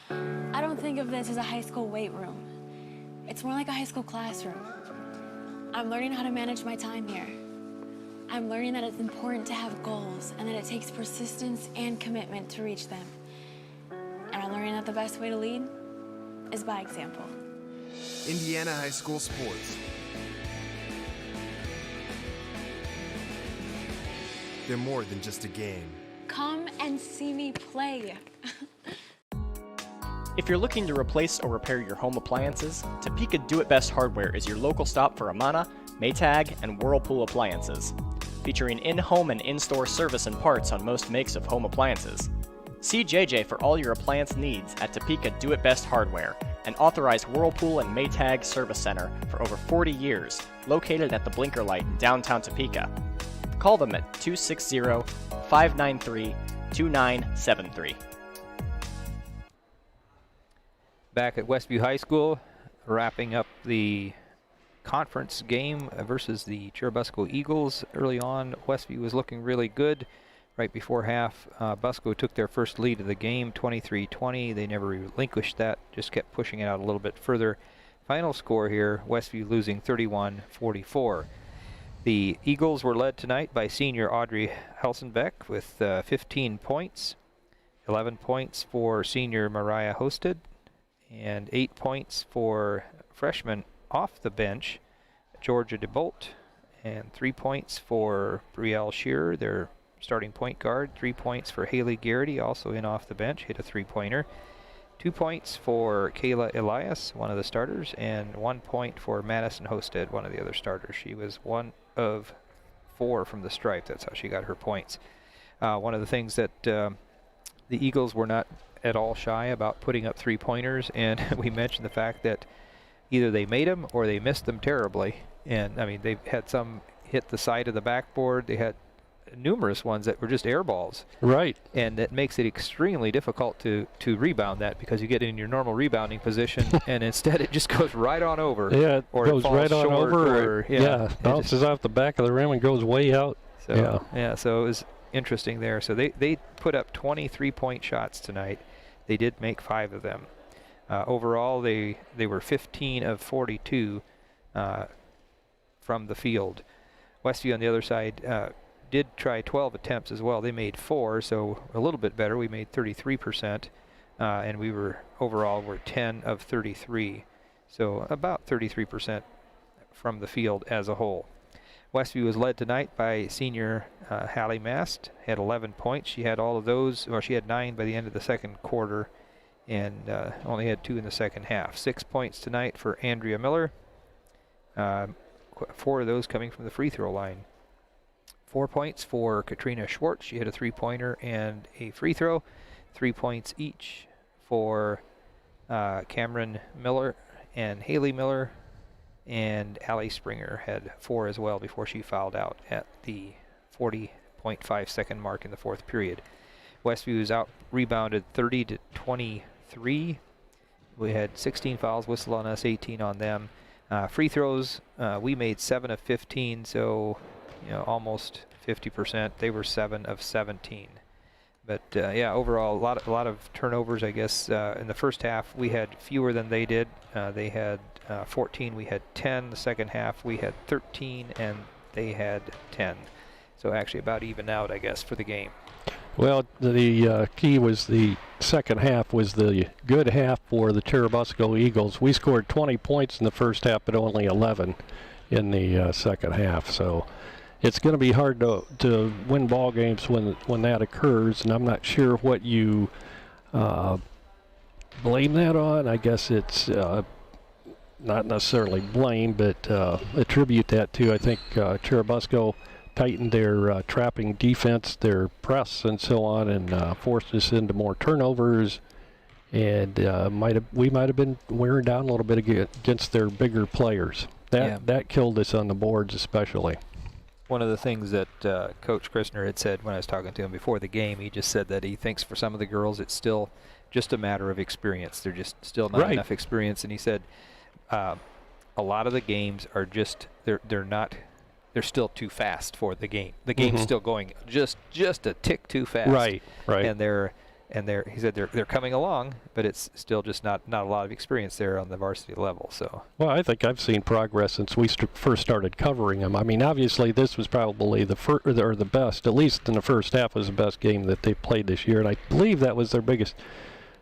I don't think of this as a high school weight room. It's more like a high school classroom. I'm learning how to manage my time here. I'm learning that it's important to have goals and that it takes persistence and commitment to reach them. And I'm learning that the best way to lead is by example. Indiana high school sports. They're more than just a game. Come and see me play. If you're looking to replace or repair your home appliances, Topeka Do It Best Hardware is your local stop for Amana, Maytag, and Whirlpool appliances. Featuring in-home and in-store service and parts on most makes of home appliances. See JJ for all your appliance needs at Topeka Do It Best Hardware, an authorized Whirlpool and Maytag service center for over 40 years, located at the Blinker Light in downtown Topeka. Call them at 260-593-2973. Back at Westview High School, wrapping up the conference game versus the Churubusco Eagles. Early on, Westview was looking really good. Right before half, Busco took their first lead of the game, 23-20. They never relinquished that, just kept pushing it out a little bit further. Final score here, Westview losing 31-44. The Eagles were led tonight by senior Audrey Helsenbeck with 15 points. 11 points for senior Mariah Hosted, and 8 points for freshman off the bench, Georgia DeBolt, and 3 points for Brielle Shearer, their starting point guard. 3 points for Haley Garrity, also in off the bench, hit a three-pointer. 2 points for Kayla Elias, one of the starters, and 1 point for Madison Hosted, one of the other starters. She was one of 4 from the stripe. That's how she got her points. One of the things that the Eagles were not at all shy about putting up three-pointers, and we mentioned the fact that either they made them or they missed them terribly. And I mean, they had some hit the side of the backboard. They had numerous ones that were just air balls. Right. And that makes it extremely difficult to rebound that, because you get in your normal rebounding position and instead it just goes right on over. Yeah, it or goes it falls right on short, over. Or, yeah, bounces off the back of the rim and goes way out. So, yeah, so it was interesting there. So they put up 23-point shots tonight. They did make 5 of them. Overall, they were 15 of 42 from the field. Westview on the other side did try 12 attempts as well. They made 4, so a little bit better. We made 33%, and we were overall 10 of 33, so about 33% from the field as a whole. Westview was led tonight by senior Hallie Mast, had 11 points. She had all of those, or she had 9 by the end of the second quarter, and only had 2 in the second half. 6 points tonight for Andrea Miller, 4 of those coming from the free throw line. 4 points for Katrina Schwartz. She hit a 3-pointer and a free throw. 3 points each for Cameron Miller and Haley Miller, and Allie Springer had 4 as well before she fouled out at the 40.5 second mark in the fourth period. Westview is out rebounded 30-23. We had 16 fouls whistled on us, 18 on them. Free throws, we made 7 of 15, so almost 50%. They were 7 of 17. But yeah, overall, a lot of turnovers, I guess. In the first half, we had fewer than they did. They had 14, we had 10. The second half, we had 13, and they had 10. So actually about even out, I guess, for the game. Well, the key was the second half was the good half for the Churubusco Eagles. We scored 20 points in the first half, but only 11 in the second half. So it's going to be hard to win ball games when that occurs, and I'm not sure what you blame that on. I guess it's not necessarily blame, but attribute that to, I think, Churubusco tightened their trapping defense, their press, and so on, and forced us into more turnovers. And we might have been wearing down a little bit against their bigger players. That killed us on the boards, especially. One of the things that Coach Christner had said when I was talking to him before the game, he just said that he thinks for some of the girls it's still just a matter of experience. They're just still not enough experience. And he said a lot of the games are just they're still too fast for the game. The game's still going just a tick too fast. Right. And he said they're coming along, but it's still just not a lot of experience there on the varsity level. So. Well, I think I've seen progress since we first started covering them. I mean, obviously this was probably the best, at least in the first half, was the best game that they played this year, and I believe that was their biggest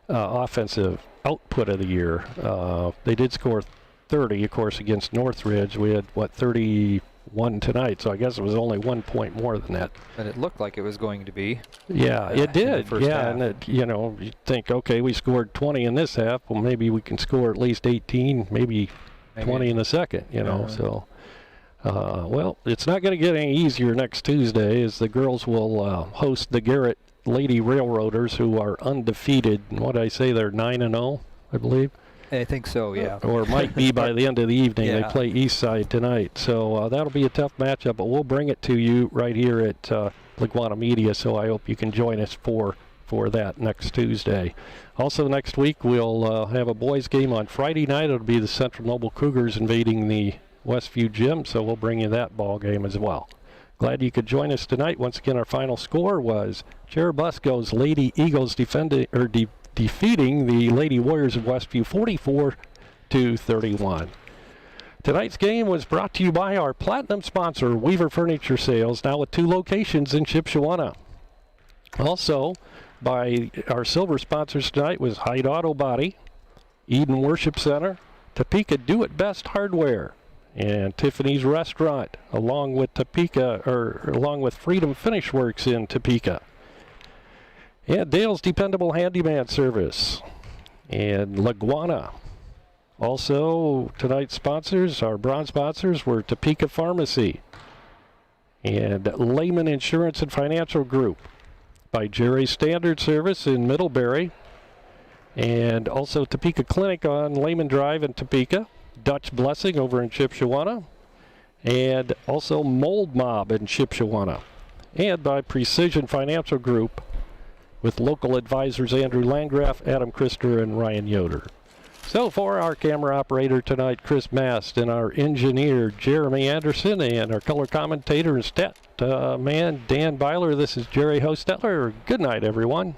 offensive output of the year. They did score 30, of course, against Northridge. We had 31 tonight, so I guess it was only 1 point more than that. And it looked like it was going to be. Yeah, it did. Yeah, and you think, okay, we scored 20 in this half. Well, maybe we can score at least 18, maybe 20 in the second. So. Well, it's not going to get any easier next Tuesday, as the girls will host the Garrett Lady Railroaders, who are undefeated. What did I say? They're 9-0, I believe. I think so, yeah. Or might be by the end of the evening. They play Eastside tonight. So that'll be a tough matchup, but we'll bring it to you right here at LaGwana Media, so I hope you can join us for that next Tuesday. Also next week, we'll have a boys game on Friday night. It'll be the Central Noble Cougars invading the Westview gym, so we'll bring you that ball game as well. Glad you could join us tonight. Once again, our final score was Churubusco's Lady Eagles defeating the Lady Warriors of Westview 44-31. Tonight's game was brought to you by our platinum sponsor, Weaver Furniture Sales, now with 2 locations in Shipshewana. Also, by our silver sponsors tonight was Hyde Auto Body, Eden Worship Center, Topeka Do It Best Hardware, and Tiffany's Restaurant, along with Freedom Finish Works in Topeka. And Dale's Dependable Handyman Service, and LaGwana. Also, tonight's sponsors, our bronze sponsors, were Topeka Pharmacy and Lehman Insurance and Financial Group, by Jerry's Standard Service in Middlebury, and also Topeka Clinic on Lehman Drive in Topeka, Dutch Blessing over in Shipshewana, and also Mold Mob in Shipshewana, and by Precision Financial Group, with local advisors Andrew Landgraf, Adam Christer, and Ryan Yoder. So for our camera operator tonight, Chris Mast, and our engineer, Jeremy Anderson, and our color commentator and stat man, Dan Byler, this is Jerry Hosteller. Good night, everyone.